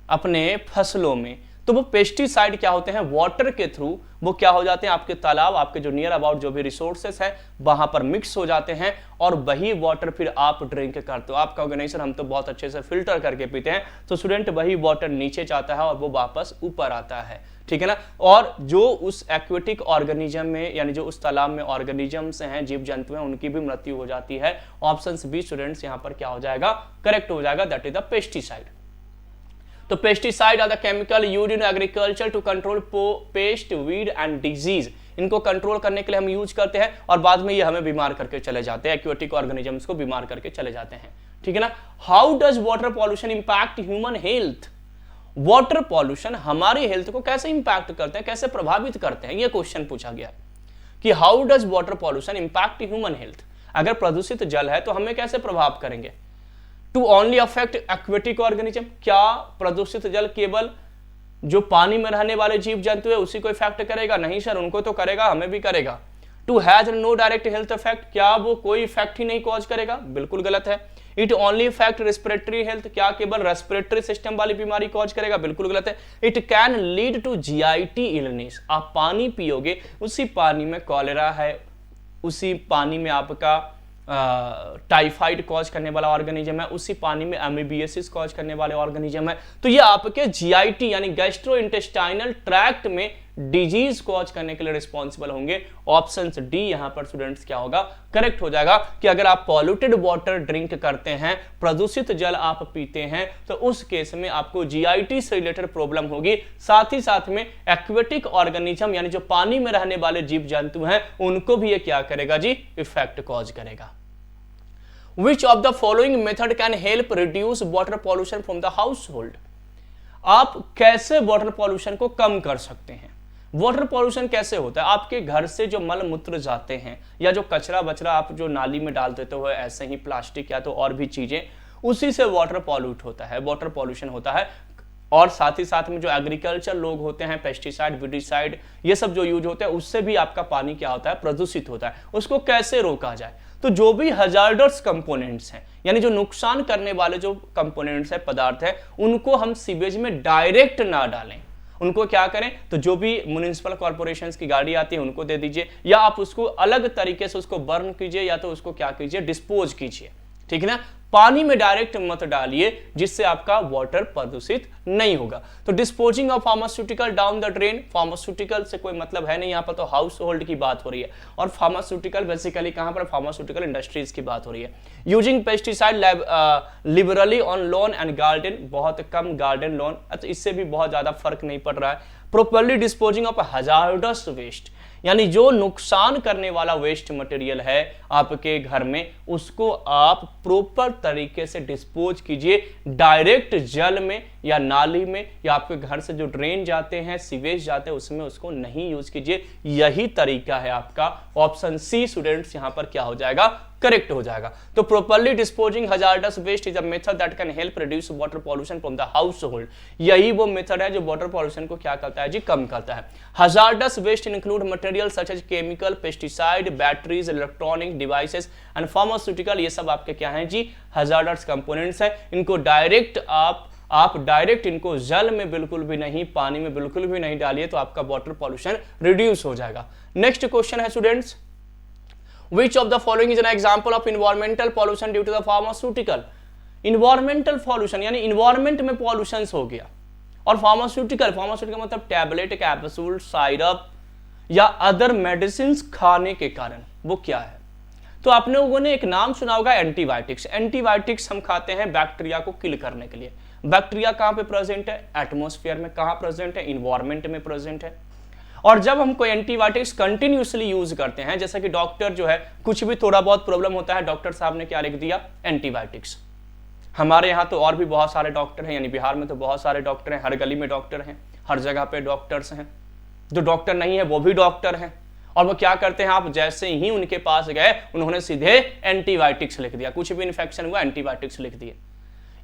अपने फसलों में, तो वो पेस्टिसाइड क्या होते हैं, वाटर के थ्रू वो क्या हो जाते हैं, आपके तालाब, आपके जो नियर अबाउट जो भी रिसोर्सेस है वहां पर मिक्स हो जाते हैं और वही वाटर फिर आप ड्रिंक करते हो। आप कहोगे नहीं सर हम तो बहुत अच्छे से फिल्टर करके पीते हैं, तो स्टूडेंट वही वाटर नीचे जाता है और वो वापस ऊपर आता है, ठीक है ना। और जो उस एक्वेटिक ऑर्गेनिज्म में यानी जो उस तालाब में ऑर्गेनिजम्स हैं, जीव जंतु हैं, उनकी भी मृत्यु हो जाती है। ऑप्शन बी स्टूडेंट्स यहां पर क्या हो जाएगा, करेक्ट हो जाएगा, दैट इज द पेस्टिसाइड। तो pesticide are the chemical used in agriculture to control pest, weed and disease. इनको कंट्रोल करने के लिए हम यूज करते हैं और बाद में ये हमें बीमार करके चले जाते हैं, एक्वेटिक ऑर्गेनिजम्स को बीमार करके चले जाते हैं, ठीक है ना। How does water pollution impact human health? Water pollution हमारी हेल्थ को कैसे इंपैक्ट करते हैं, कैसे प्रभावित करते हैं, ये क्वेश्चन पूछा गया कि how does water pollution impact human health. अगर प्रदूषित जल है तो हमें कैसे प्रभाव करेंगे। To only affect aquatic organism, क्या प्रदूषित जल केवल जो पानी में रहने वाले जीव जंतु है उसी को इफेक्ट करेगा? नहीं सर, उनको तो करेगा, हमें भी करेगा। To has no direct health effect, क्या वो कोई इफेक्ट ही नहीं कॉज करेगा? बिल्कुल गलत है। It only effect respiratory health, क्या केवल रेस्पिरेटरी सिस्टम वाली बीमारी कॉज करेगा? बिल्कुल गलत है। It can lead to GIT illness, आप पानी पियोगे, उसी पानी में कॉलेरा है, उसी पानी में आपका टाइफाइड कॉज करने वाला ऑर्गेनिज्म है, उसी पानी में एमीबियासिस कॉज करने वाले ऑर्गेनिज्म है। तो ये आपके जीआईटी यानी गैस्ट्रोइंटेस्टाइनल ट्रैक्ट में डिजीज कॉज करने के लिए रिस्पॉन्सिबल होंगे। ऑप्शन डी यहां पर स्टूडेंट्स क्या होगा, करेक्ट हो जाएगा कि अगर आप पॉल्यूटेड वाटर ड्रिंक करते हैं, प्रदूषित जल आप पीते हैं, तो उस केस में आपको जीआईटी से रिलेटेड प्रॉब्लम होगी। साथ ही साथ में एक्वेटिक ऑर्गेनिज्म यानी जो पानी में रहने वाले जीव जंतु हैं उनको भी ये क्या करेगा जी, इफेक्ट कॉज करेगा। Which of the following method can help reduce water pollution from the household? आप कैसे वाटर पॉल्यूशन को कम कर सकते हैं? वाटर पॉल्यूशन कैसे होता है? आपके घर से जो मल मूत्र जाते हैं या जो कचरा बचरा आप जो नाली में डाल देते हो, ऐसे ही प्लास्टिक या तो और भी चीजें, उसी से वाटर पॉल्यूट होता है, वाटर पॉल्यूशन होता है। और साथ ही साथ में जो एग्रीकल्चर लोग होते हैं, पेस्टिसाइड विडिसाइड ये सब जो यूज होते हैं, उससे भी आपका पानी क्या होता है, प्रदूषित होता है। उसको कैसे रोका जाए? तो जो भी हजार्डस कंपोनेंट्स हैं यानी जो नुकसान करने वाले जो कंपोनेंट्स है, पदार्थ है, उनको हम सीवेज में डायरेक्ट ना डालें। उनको क्या करें, तो जो भी म्युनिसिपल कॉर्पोरेशंस की गाड़ी आती है उनको दे दीजिए, या आप उसको अलग तरीके से उसको बर्न कीजिए, या तो उसको क्या कीजिए, डिस्पोज कीजिए। ठीक है ना, पानी में डायरेक्ट मत डालिए, जिससे आपका वाटर प्रदूषित नहीं होगा। तो disposing of pharmaceutical down the drain, pharmaceutical से कोई मतलब है नहीं, यहाँ पर तो हाउस होल्ड की बात हो रही है। और फार्मास्यूटिकल बेसिकली कहाँ पर, फार्मास्यूटिकल इंडस्ट्रीज की बात हो रही है। Using pesticide liberally on lawn and garden, बहुत कम गार्डन लॉन, तो इससे भी बहुत ज्यादा फर्क नहीं पड़ रहा है। Properly disposing of hazardous waste, यानी जो नुकसान करने वाला वेस्ट मटेरियल है आपके घर में, उसको आप प्रॉपर तरीके से डिस्पोज कीजिए। डायरेक्ट जल में या नाली में या आपके घर से जो ड्रेन जाते हैं, सीवेज जाते हैं, उसमें उसको नहीं यूज कीजिए। यही तरीका है आपका। ऑप्शन सी स्टूडेंट्स यहां पर क्या हो जाएगा, करेक्ट हो जाएगा। तो properly disposing hazardous waste is a method that can help reduce water pollution from the household. यही वो मेथड है जो वाटर पॉल्यूशन को क्या करता है जी, कम करता है। Hazardous waste include material such as chemical, pesticide, batteries, electronic devices and pharmaceutical, ये सब आपके क्या हैं जी, हजार्डस कंपोनेंट्स हैं। इनको डायरेक्ट आप डायरेक्ट इनको जल में बिल्कुल भी नहीं, पानी में बिल्कुल भी नहीं डालिए, तो आपका वाटर पॉल्यूशन रिड्यूस हो जाएगा। नेक्स्ट क्वेश्चन है students, Which of the following is an example of environmental pollution due to the pharmaceutical? Environmental pollution यानी environment में pollutions हो गया, और pharmaceutical मतलब टैबलेट, कैप्सूल, साइरप या अदर मेडिसिन खाने के कारण वो क्या है? तो आप लोगों ने एक नाम सुना होगा, एंटीबायोटिक्स। एंटीबायोटिक्स हम खाते हैं बैक्टीरिया को किल करने के लिए। बैक्टीरिया कहां पे प्रेजेंट है, एटमॉस्फेयर में। कहां प्रेजेंट है, इन्वायरमेंट में प्रेजेंट है। और जब हम कोई एंटीबायोटिक्स कंटिन्यूसली यूज करते हैं, जैसे कि डॉक्टर जो है, कुछ भी थोड़ा बहुत प्रॉब्लम होता है, डॉक्टर साहब ने क्या लिख दिया, एंटीबायोटिक्स। हमारे यहाँ तो और भी बहुत सारे डॉक्टर हैं, यानी बिहार में तो बहुत सारे डॉक्टर हैं, हर गली में डॉक्टर हैं, हर जगह पे डॉक्टर्स हैं। जो डॉक्टर नहीं है वो भी डॉक्टर हैं, और वो क्या करते हैं, आप जैसे ही उनके पास गए, उन्होंने सीधे एंटीबायोटिक्स लिख दिया। कुछ भी इन्फेक्शन हुआ, एंटीबायोटिक्स लिख दिए।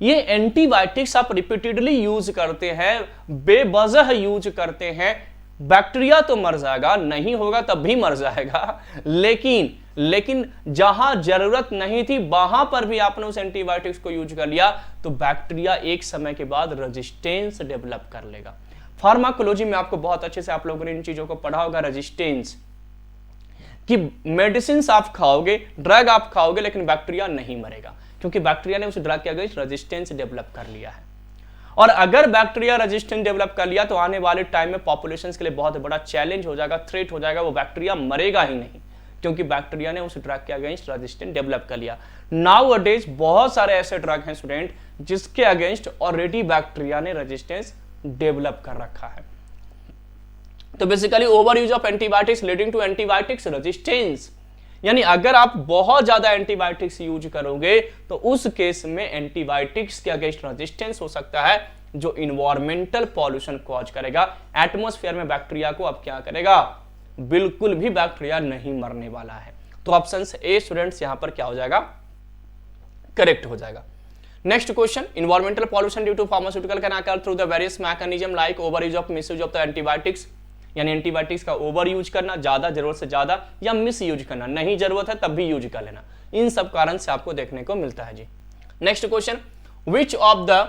ये एंटीबायोटिक्स आप रिपीटेडली यूज करते हैं, बेवजह यूज करते हैं, बैक्टीरिया तो मर जाएगा, नहीं होगा तब भी मर जाएगा, लेकिन जहां जरूरत नहीं थी वहां पर भी आपने उस एंटीबायोटिक्स को यूज कर लिया, तो बैक्टीरिया एक समय के बाद रेजिस्टेंस डेवलप कर लेगा। फार्माकोलॉजी में आपको बहुत अच्छे से आप लोगों ने इन चीजों को पढ़ा होगा, रेजिस्टेंस, कि मेडिसिन आप खाओगे, ड्रग आप खाओगे, लेकिन बैक्टीरिया नहीं मरेगा, क्योंकि बैक्टीरिया ने उस ड्रग के अगेंस्ट रेजिस्टेंस डेवलप कर लिया है। और अगर बैक्टीरिया रेजिस्टेंस डेवलप कर लिया, तो आने वाले टाइम में पॉपुलेशन के लिए बहुत बड़ा चैलेंज हो जाएगा, थ्रेट हो जाएगा। वो बैक्टीरिया मरेगा ही नहीं, क्योंकि बैक्टीरिया ने उस ड्रग के अगेंस्ट रेजिस्टेंस डेवलप कर लिया। नाउ अडेज बहुत सारे ऐसे ड्रग हैं स्टूडेंट, जिसके अगेंस्ट ऑलरेडी बैक्टीरिया ने रेजिस्टेंस डेवलप कर रखा है। तो basically over use of antibiotics leading to antibiotics resistance, यानी अगर आप बहुत ज्यादा एंटीबायोटिक्स यूज करोगे, तो उस केस में एंटीबायोटिक्स के अगेंस्ट रेजिस्टेंस हो सकता है, जो इन्वायरमेंटल पॉल्यूशन कॉज करेगा। एटमॉस्फेयर में बैक्टीरिया को अब क्या करेगा, बिल्कुल भी बैक्टीरिया नहीं मरने वाला है। तो ऑप्शन ए स्टूडेंट्स यहां पर क्या हो जाएगा, करेक्ट हो जाएगा। Next question, environmental pollution due to pharmaceutical can occur through the various mechanism like over use of misuse of the antibiotics, यानी एंटीबायोटिक्स का ओवर यूज करना, ज्यादा जरूरत से ज्यादा, या मिस यूज करना, नहीं जरूरत है तब भी यूज कर लेना। इन सब कारण से आपको देखने को मिलता है जी। Next question, which of the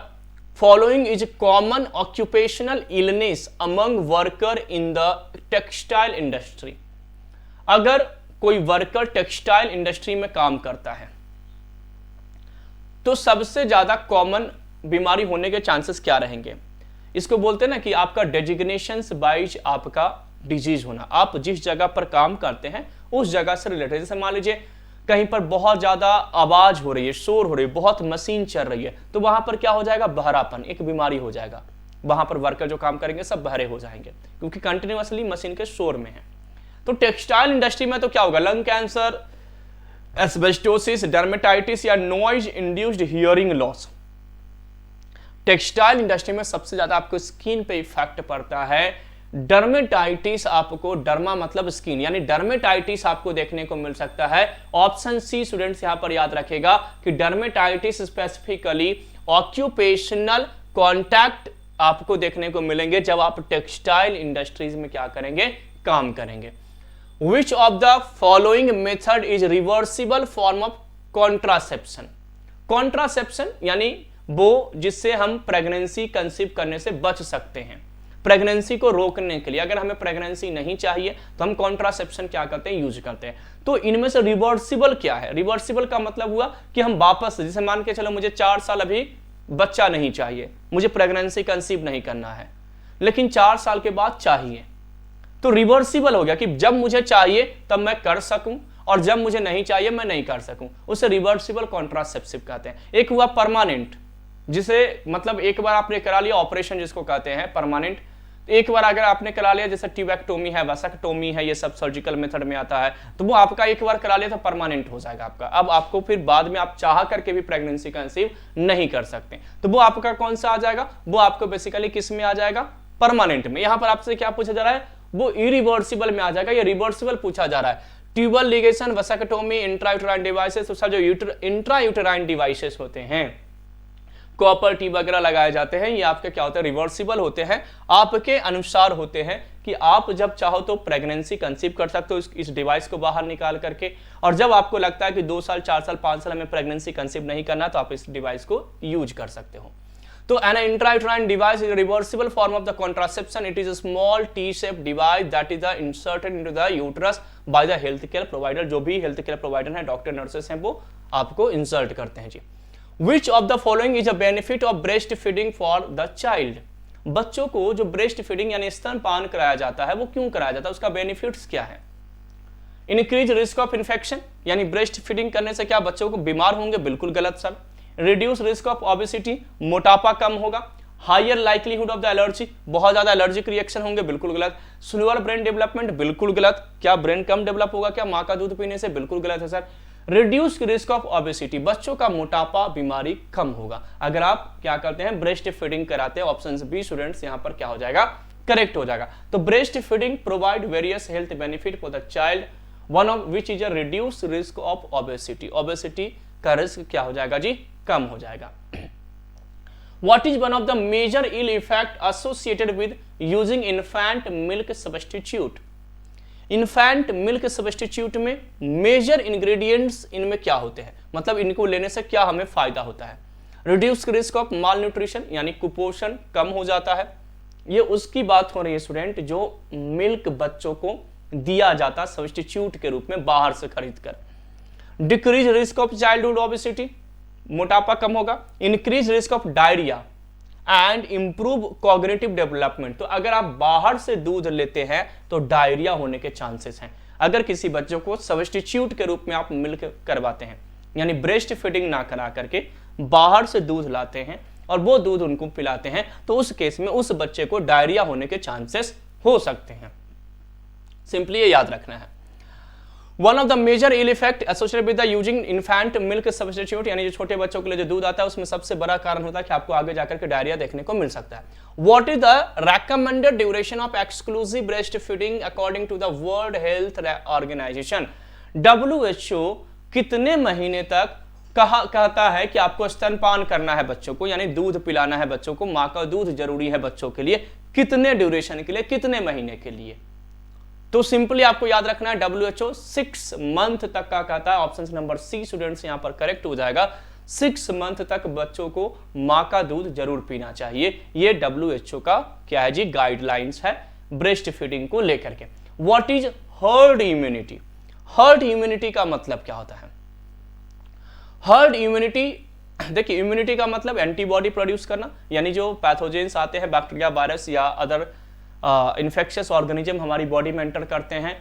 following is common occupational illness among worker in the textile industry? अगर कोई वर्कर टेक्सटाइल इंडस्ट्री में काम करता है, तो सबसे ज्यादा कॉमन बीमारी होने के चांसेस क्या रहेंगे? इसको बोलते हैं ना कि आपका डेजिग्नेशन बाइज आपका डिजीज होना, आप जिस जगह पर काम करते हैं उस जगह से रिलेटेड। जैसे मान लीजिए कहीं पर बहुत ज्यादा आवाज हो रही है, शोर हो रही है, बहुत मशीन चल रही है, तो वहां पर क्या हो जाएगा, बहरापन, एक बीमारी हो जाएगा। वहां पर वर्कर जो काम करेंगे सब बहरे हो जाएंगे, क्योंकि कंटिन्यूअसली मशीन के शोर में है। तो टेक्सटाइल इंडस्ट्री में तो क्या होगा, लंग कैंसर, एस्बेस्टोसिस, डर्मेटाइटिस या noise induced hearing loss. Textile industry में सबसे ज्यादा आपको स्किन पे इफेक्ट पड़ता है। डर्मेटाइटिस, आपको डर्मा मतलब स्किन, यानी डर्मेटाइटिस आपको देखने को मिल सकता है। ऑप्शन सी स्टूडेंट्स यहां पर याद रखेगा कि डर्मेटाइटिस स्पेसिफिकली ऑक्यूपेशनल कॉन्टैक्ट आपको देखने को मिलेंगे जब आप टेक्सटाइल इंडस्ट्रीज में क्या करेंगे, काम करेंगे। Which of the following method is reversible form of contraception? Contraception यानी वो जिससे हम प्रेगनेंसी कंसीव करने से बच सकते हैं, प्रेगनेंसी को रोकने के लिए। अगर हमें प्रेगनेंसी नहीं चाहिए तो हम कॉन्ट्रासेप्शन क्या करते हैं, यूज करते हैं। तो इनमें से रिवर्सिबल क्या है, रिवर्सिबल का मतलब हुआ कि हम वापस, जैसे मान के चलो मुझे 4 साल अभी बच्चा नहीं चाहिए, मुझे प्रेगनेंसी कंसीव नहीं करना है, लेकिन 4 साल के बाद चाहिए, तो रिवर्सिबल हो गया कि जब मुझे चाहिए तब मैं कर सकूं और जब मुझे नहीं चाहिए मैं नहीं कर सकूं, उसे रिवर्सिबल कॉन्ट्रासेप्टिव कहते हैं। एक हुआ परमानेंट, जिसे मतलब एक बार आपने करा लिया ऑपरेशन जिसको कहते हैं परमानेंट, एक बार अगर आपने करा लिया, जैसे ट्यूबेक्टोमी है, वैसेक्टोमी है, ये सब सर्जिकल मेथड में आता है, तो वो आपका एक बार करा लिया तो परमानेंट हो जाएगा आपका। अब आपको फिर बाद में आप चाह करके भी प्रेगनेंसी कंसीव नहीं कर सकते, तो वो आपका कौन सा आ जाएगा, वो आपको बेसिकली किस में आ जाएगा, परमानेंट में। यहां पर आपसे क्या पूछा जा रहा है, वो इरिवर्सिबल में आ जाएगा, ये रिवर्सिबल पूछा जा रहा है। Tubal ligation, vasectomy, intrauterine devices, तो जो इंट्रायूटेराइन डिवाइसेस होते हैं, कॉपर टी वगैरह लगाए जाते हैं, ये आपके क्या होते हैं, रिवर्सिबल होते हैं, आपके अनुसार होते हैं कि आप जब चाहो तो प्रेगनेंसी कंसीव कर सकते हो इस डिवाइस को बाहर निकाल करके, और जब आपको लगता है कि 2 साल 4 साल 5 साल में प्रेगनेंसी कंसीव नहीं करना तो आप इस डिवाइस को यूज कर सकते हो। तो an intrauterine device is a reversible form of the contraception. It is a small T-shaped device that is inserted into the uterus by the healthcare provider. जो भी healthcare provider है, डॉक्टर नर्सेस हैं, वो आपको इंसर्ट करते हैं जी। Which of the following is a benefit of breastfeeding for the child? बच्चों को जो ब्रेस्ट फीडिंग यानी स्तनपान कराया जाता है वो क्यों कराया जाता है, उसका बेनिफिट्स क्या है? इंक्रीज रिस्क ऑफ इन्फेक्शन, यानी ब्रेस्ट फीडिंग करने से क्या बच्चों को बीमार होंगे, बिल्कुल गलत sir. Reduce risk of obesity, मोटापा कम होगा। Higher likelihood of the allergy, बहुत ज्यादा एलर्जिक रिएक्शन होंगे, बिल्कुल गलत। स्लोअर ब्रेन डेवलपमेंट, बिल्कुल गलत। क्या ब्रेन कम डेवलप होगा क्या माँ का दूध पीने से, बिल्कुल गलत है sir. Reduce risk of obesity, बच्चों का मोटापा बीमारी कम होगा अगर आप क्या करते हैं, ब्रेस्ट फीडिंग कराते हैं। ऑप्शन बी स्टूडेंट्स यहां पर क्या हो जाएगा, करेक्ट हो जाएगा। तो breast feeding provide various health benefit for the child, one of which is a reduce risk of obesity, obesity का रिस्क क्या हो जाएगा जी, कम हो जाएगा। What is one of the major ill effect associated with using infant milk substitute? Infant milk substitute में major ingredients इनमें क्या होते हैं, मतलब इनको लेने से क्या हमें फायदा होता है? Reduce risk of mall nutrition, यानी कुपोषण कम हो जाता है। ये उसकी बात हो रही है स्टूडेंट जो मिल्क बच्चों को दिया जाता सब्स्टिट्यूट के रूप में बाहर से खरीद कर। Decrease risk of childhood obesity, मोटापा कम होगा। Increase risk of diarrhoea and improve cognitive development, तो अगर आप बाहर से दूध लेते हैं तो डायरिया होने के चांसेस हैं। अगर किसी बच्चों को सब्स्टिट्यूट के रूप में आप मिल्क करवाते हैं, यानी ब्रेस्ट फीडिंग ना करा करके बाहर से दूध लाते हैं और वो दूध उनको पिलाते हैं, तो उस केस में उस बच्चे को डायरिया होने के चांसेस हो सकते हैं। सिंपली ये याद रखना है। One of the major ill effect associated with the using infant milk substitute, यानी जो छोटे बच्चों के लिए जो दूध आता है उसमें सबसे बड़ा कारण होता है कि आपको आगे जाकर के डायरिया देखने को मिल सकता है। What is the recommended duration of exclusive breast feeding according to the world health organization? WHO कितने महीने तक कहता है कि आपको स्तनपान करना है बच्चों को, यानी दूध पिलाना है बच्चों को, माँ का दूध जरूरी है बच्चों के लिए, कितने ड्यूरेशन के लिए, कितने महीने के लिए? तो सिंपली आपको याद रखना है WHO 6 मंथ तक का कहता है। ऑप्शन नंबर सी स्टूडेंट्स यहां पर करेक्ट हो जाएगा। 6 मंथ तक बच्चों को मां का दूध जरूर पीना चाहिए। ये WHO का क्या है जी, गाइडलाइंस है ब्रेस्ट फीडिंग को लेकर के। What is herd immunity? Herd immunity का मतलब क्या होता है? हर्ड इम्यूनिटी देखिए इम्यूनिटी का मतलब एंटीबॉडी प्रोड्यूस करना, यानी जो पैथोजेंस आते हैं, बैक्टीरिया, वायरस या अदर इन्फेक्शियस ऑर्गेनिज्म हमारी बॉडी में एंटर करते हैं,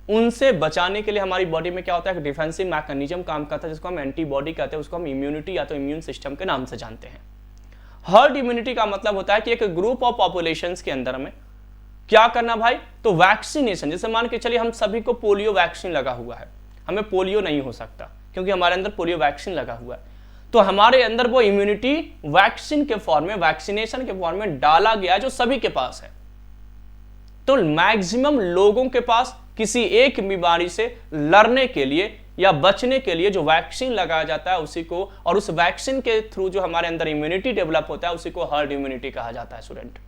उनसे बचाने के लिए हमारी बॉडी में क्या होता है, डिफेंसिव मैकेनिज्म काम करता है जिसको हम एंटीबॉडी कहते हैं, उसको हम इम्यूनिटी या तो इम्यून सिस्टम के नाम से जानते हैं। हर्ड इम्यूनिटी का मतलब होता है कि एक ग्रुप ऑफ पॉपुलेशंस के अंदर में क्या करना भाई, तो वैक्सीनेशन। जैसे मान के चलिए हम सभी को पोलियो वैक्सीन लगा हुआ है, हमें पोलियो नहीं हो सकता क्योंकि हमारे अंदर पोलियो वैक्सीन लगा हुआ है, तो हमारे अंदर वो इम्यूनिटी वैक्सीन के फॉर्म में, वैक्सीनेशन के फॉर्म में डाला गया जो सभी के पास है। तो मैक्सिमम लोगों के पास किसी एक बीमारी से लड़ने के लिए या बचने के लिए जो वैक्सीन लगाया जाता है उसी को, और उस वैक्सीन के थ्रू जो हमारे अंदर इम्यूनिटी डेवलप होता है उसी को हर्ड इम्यूनिटी कहा जाता है स्टूडेंट।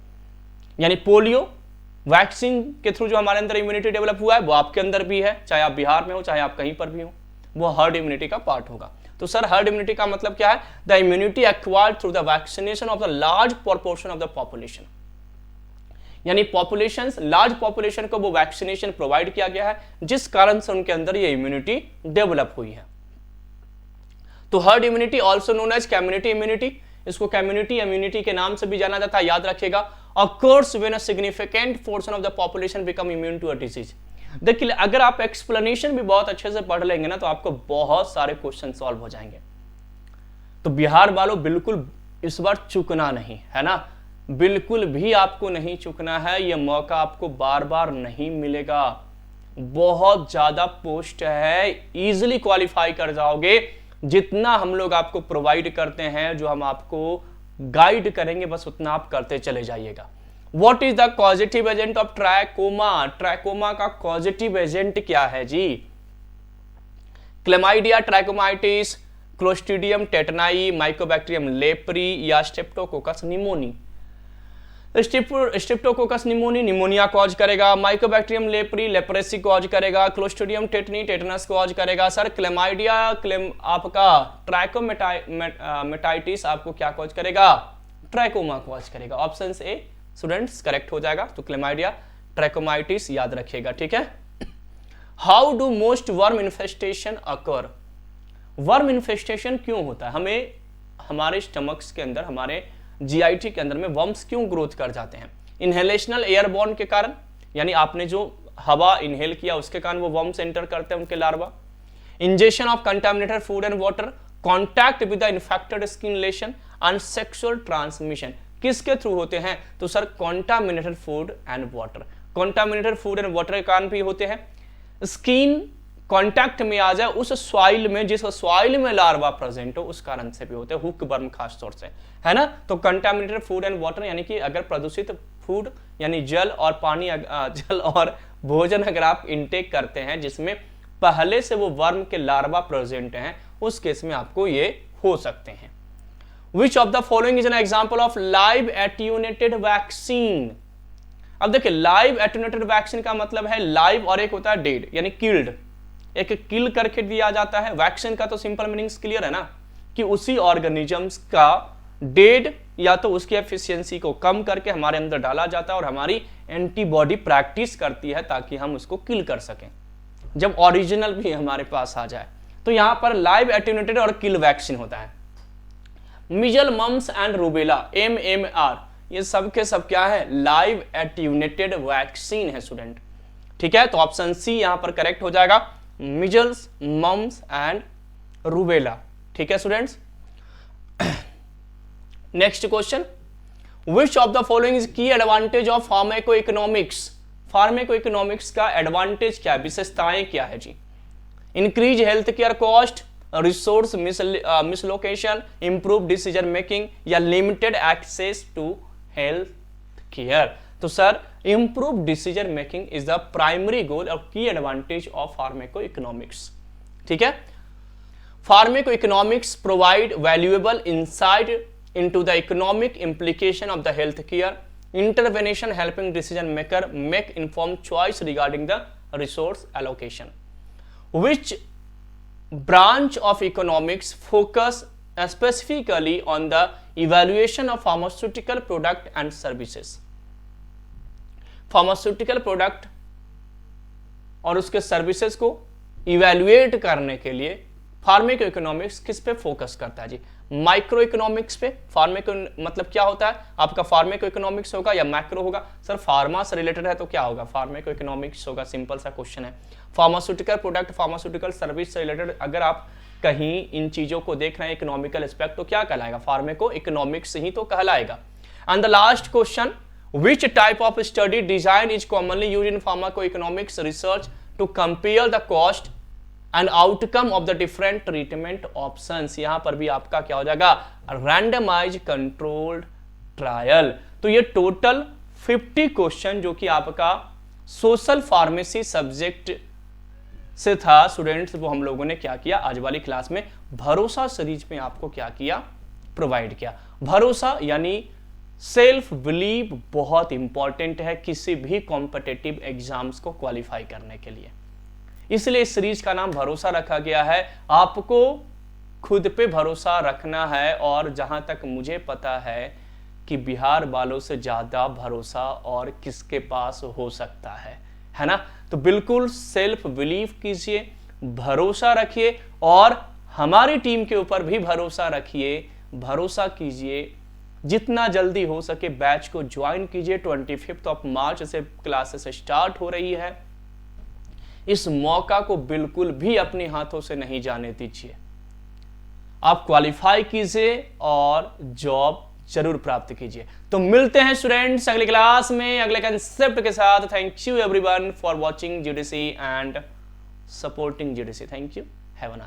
यानी पोलियो वैक्सीन के थ्रू जो हमारे अंदर इम्यूनिटी डेवलप हुआ है वो आपके अंदर भी है, चाहे आप बिहार में हो चाहे आप कहीं पर भी हो, वो हर्ड इम्यूनिटी का पार्ट होगा। तो सर हर्ड इम्यूनिटी का मतलब क्या है, the immunity acquired through the vaccination of the large proportion of the population, यानी पॉपुलेशंस, लार्ज पॉपुलेशन को वो वैक्सीनेशन प्रोवाइड किया गया है जिस कारण से उनके अंदर ये इम्यूनिटी डेवलप हुई है। तो herd immunity also known as community immunity, इसको कम्युनिटी इम्यूनिटी के नाम से भी जाना जाता है, याद रखिएगा। Occurs when a significant portion of the population become immune to a disease. देखिए अगर आप एक्सप्लेनेशन भी बहुत अच्छे से पढ़ लेंगे ना तो आपको बहुत सारे क्वेश्चन सॉल्व हो जाएंगे। तो बिहार वालों बिल्कुल इस बार चूकना नहीं है ना, बिल्कुल भी आपको नहीं चूकना है, यह मौका आपको बार बार नहीं मिलेगा। बहुत ज्यादा पोस्ट है, इजीली क्वालिफाई कर जाओगे जितना हम लोग आपको प्रोवाइड करते हैं, जो हम आपको गाइड करेंगे बस उतना आप करते चले जाइएगा। What is the causative agent of trachoma, trachoma का कॉजेटिव एजेंट क्या है जी, chlamydia, trachomatis, Clostridium tetani, Mycobacterium leprae या Streptococcus pneumoniae. Streptococcus pneumoniae pneumonia cause करेगा, माइकोबैक्टीरियम लेप्री लेप्रेसी कॉज करेगा, क्लोस्ट्रीडियम टेटनी टेटनस कॉज करेगा। सर क्लेमाइडिया आपका trachomatis आपको क्या कॉज करेगा, ट्राइकोमा कॉज करेगा। ऑप्शन ए स्टूडेंट्स करेक्ट हो जाएगा। तो क्लेमाइडिया ट्राइकोमाइटिस याद रखिएगा, ठीक है। How do most worm infestation occur, worm infestation क्यों होता है, हमें हमारे स्टमक्स के अंदर, हमारे जीआईटी के अंदर में वर्म्स क्यों ग्रोथ कर जाते हैं, इनहेलेशनल एयरबॉर्न के कारण, यानी आपने जो हवा इनहेल किया उसके कारण वो वर्म्स एंटर करते हैं, उनके larva. Injection of contaminated food and water, contact with the infected skin lesion and sexual transmission किसके थ्रू होते हैं, तो sir contaminated food and water, contaminated food and water के कारण भी होते हैं। स्किन कांटेक्ट में आ जाए उस सॉइल में, जिस सॉइल में लार्वा प्रेजेंट हो उस कारण से भी होते हैं, हुक बर्म खास तौर से, है ना। तो कंटामिनेटेड फूड एंड वाटर यानी कि अगर प्रदूषित फूड यानी जल और पानी, जल और भोजन अगर आप इनटेक करते हैं जिसमें पहले से वो वर्म के लार्वा प्रेजेंट हैं, उस केस में आपको ये हो सकते हैं। विच of the following is an example of live attenuated vaccine. अब देखिए लाइव एट्यूनेटेड वैक्सीन का मतलब है लाइव और एक होता है डेड यानी किल्ड, एक किल करके दिया जाता है। वैक्सीन का तो सिंपल मीनिंग्स क्लियर है ना, कि उसी ऑर्गेनिजम्स का डेड या तो उसकी एफिशिएंसी को कम करके हमारे अंदर डाला जाता है और हमारी एंटीबॉडी प्रैक्टिस करती है ताकि हम उसको किल कर सकें जब ओरिजिनल भी हमारे पास आ जाए। तो यहां पर लाइव एट्यूनेटेड और किल वैक्सीन होता है। Measles, mumps and rubella, MMR, ये सब के सब क्या है, लाइव एट्यूनेटेड वैक्सीन है स्टूडेंट, ठीक है। तो ऑप्शन सी यहां पर करेक्ट हो जाएगा, मिजल्स, मम्स एंड रूबेला, ठीक है students. Next question, which of the following is key advantage of pharmacoeconomics, pharmacoeconomics का एडवांटेज क्या, विशेषताएं क्या है जी। Increase health care cost, resource misallocation, improve decision making या limited access to health care. तो sir improve decision making is the primary goal और key advantage of pharmacoeconomics, ठीक है। Pharmacoeconomics provide valuable insight into the economic implication of the health care intervention, helping decision maker make informed choice regarding the resource allocation. Which branch of economics focus specifically on the evaluation of pharmaceutical product and services? Pharmaceutical product और उसके services को evaluate करने के लिए pharmaco economics किस पे focus करता है जी? माइक्रो इकोनॉमिक्स पे। फार्मेको मतलब क्या होता है आपका? फार्मेको इकोनॉमिक्स होगा या मैक्रो होगा? सर फार्मा से रिलेटेड है तो क्या होगा? फार्मेको इकोनॉमिक्स होगा। सिंपल सा क्वेश्चन है। फार्मास्यूटिकल प्रोडक्ट, फार्मास्यूटिकल सर्विस से रिलेटेड अगर आप कहीं इन चीजों को देख रहे हैं इकोनॉमिकल एस्पेक्ट, तो क्या कहलाएगा? फार्मेको इकोनॉमिक्स ही तो कहलाएगा। And the last question, which type of study design is commonly used in pharmacoeconomics research to compare the cost and outcome of the different treatment options? यहां पर भी आपका क्या हो जाएगा? randomized controlled trial। तो ये टोटल 50 क्वेश्चन जो कि आपका सोशल फार्मेसी सब्जेक्ट से था स्टूडेंट्स, वो हम लोगों ने क्या किया आज वाली क्लास में भरोसा सीरीज में आपको क्या किया? प्रोवाइड किया। भरोसा यानी सेल्फ बिलीव बहुत इंपॉर्टेंट है किसी भी कॉम्पिटिटिव एग्जाम्स को क्वालिफाई करने के लिए, इसलिए इस सीरीज का नाम भरोसा रखा गया है। आपको खुद पे भरोसा रखना है, और जहां तक मुझे पता है कि बिहार वालों से ज्यादा भरोसा और किसके पास हो सकता है ना? तो बिल्कुल सेल्फ बिलीव कीजिए, भरोसा रखिए, और हमारी टीम के ऊपर भी भरोसा रखिए, भरोसा कीजिए। जितना जल्दी हो सके बैच को ज्वाइन कीजिए। 25 मार्च से क्लासेस स्टार्ट हो रही है। इस मौका को बिल्कुल भी अपने हाथों से नहीं जाने दीजिए। आप क्वालिफाई कीजिए और जॉब जरूर प्राप्त कीजिए। तो मिलते हैं स्टूडेंट्स अगली क्लास में अगले कंसेप्ट के साथ। Thank you everyone for watching GDC and supporting GDC. Thank you, have a nice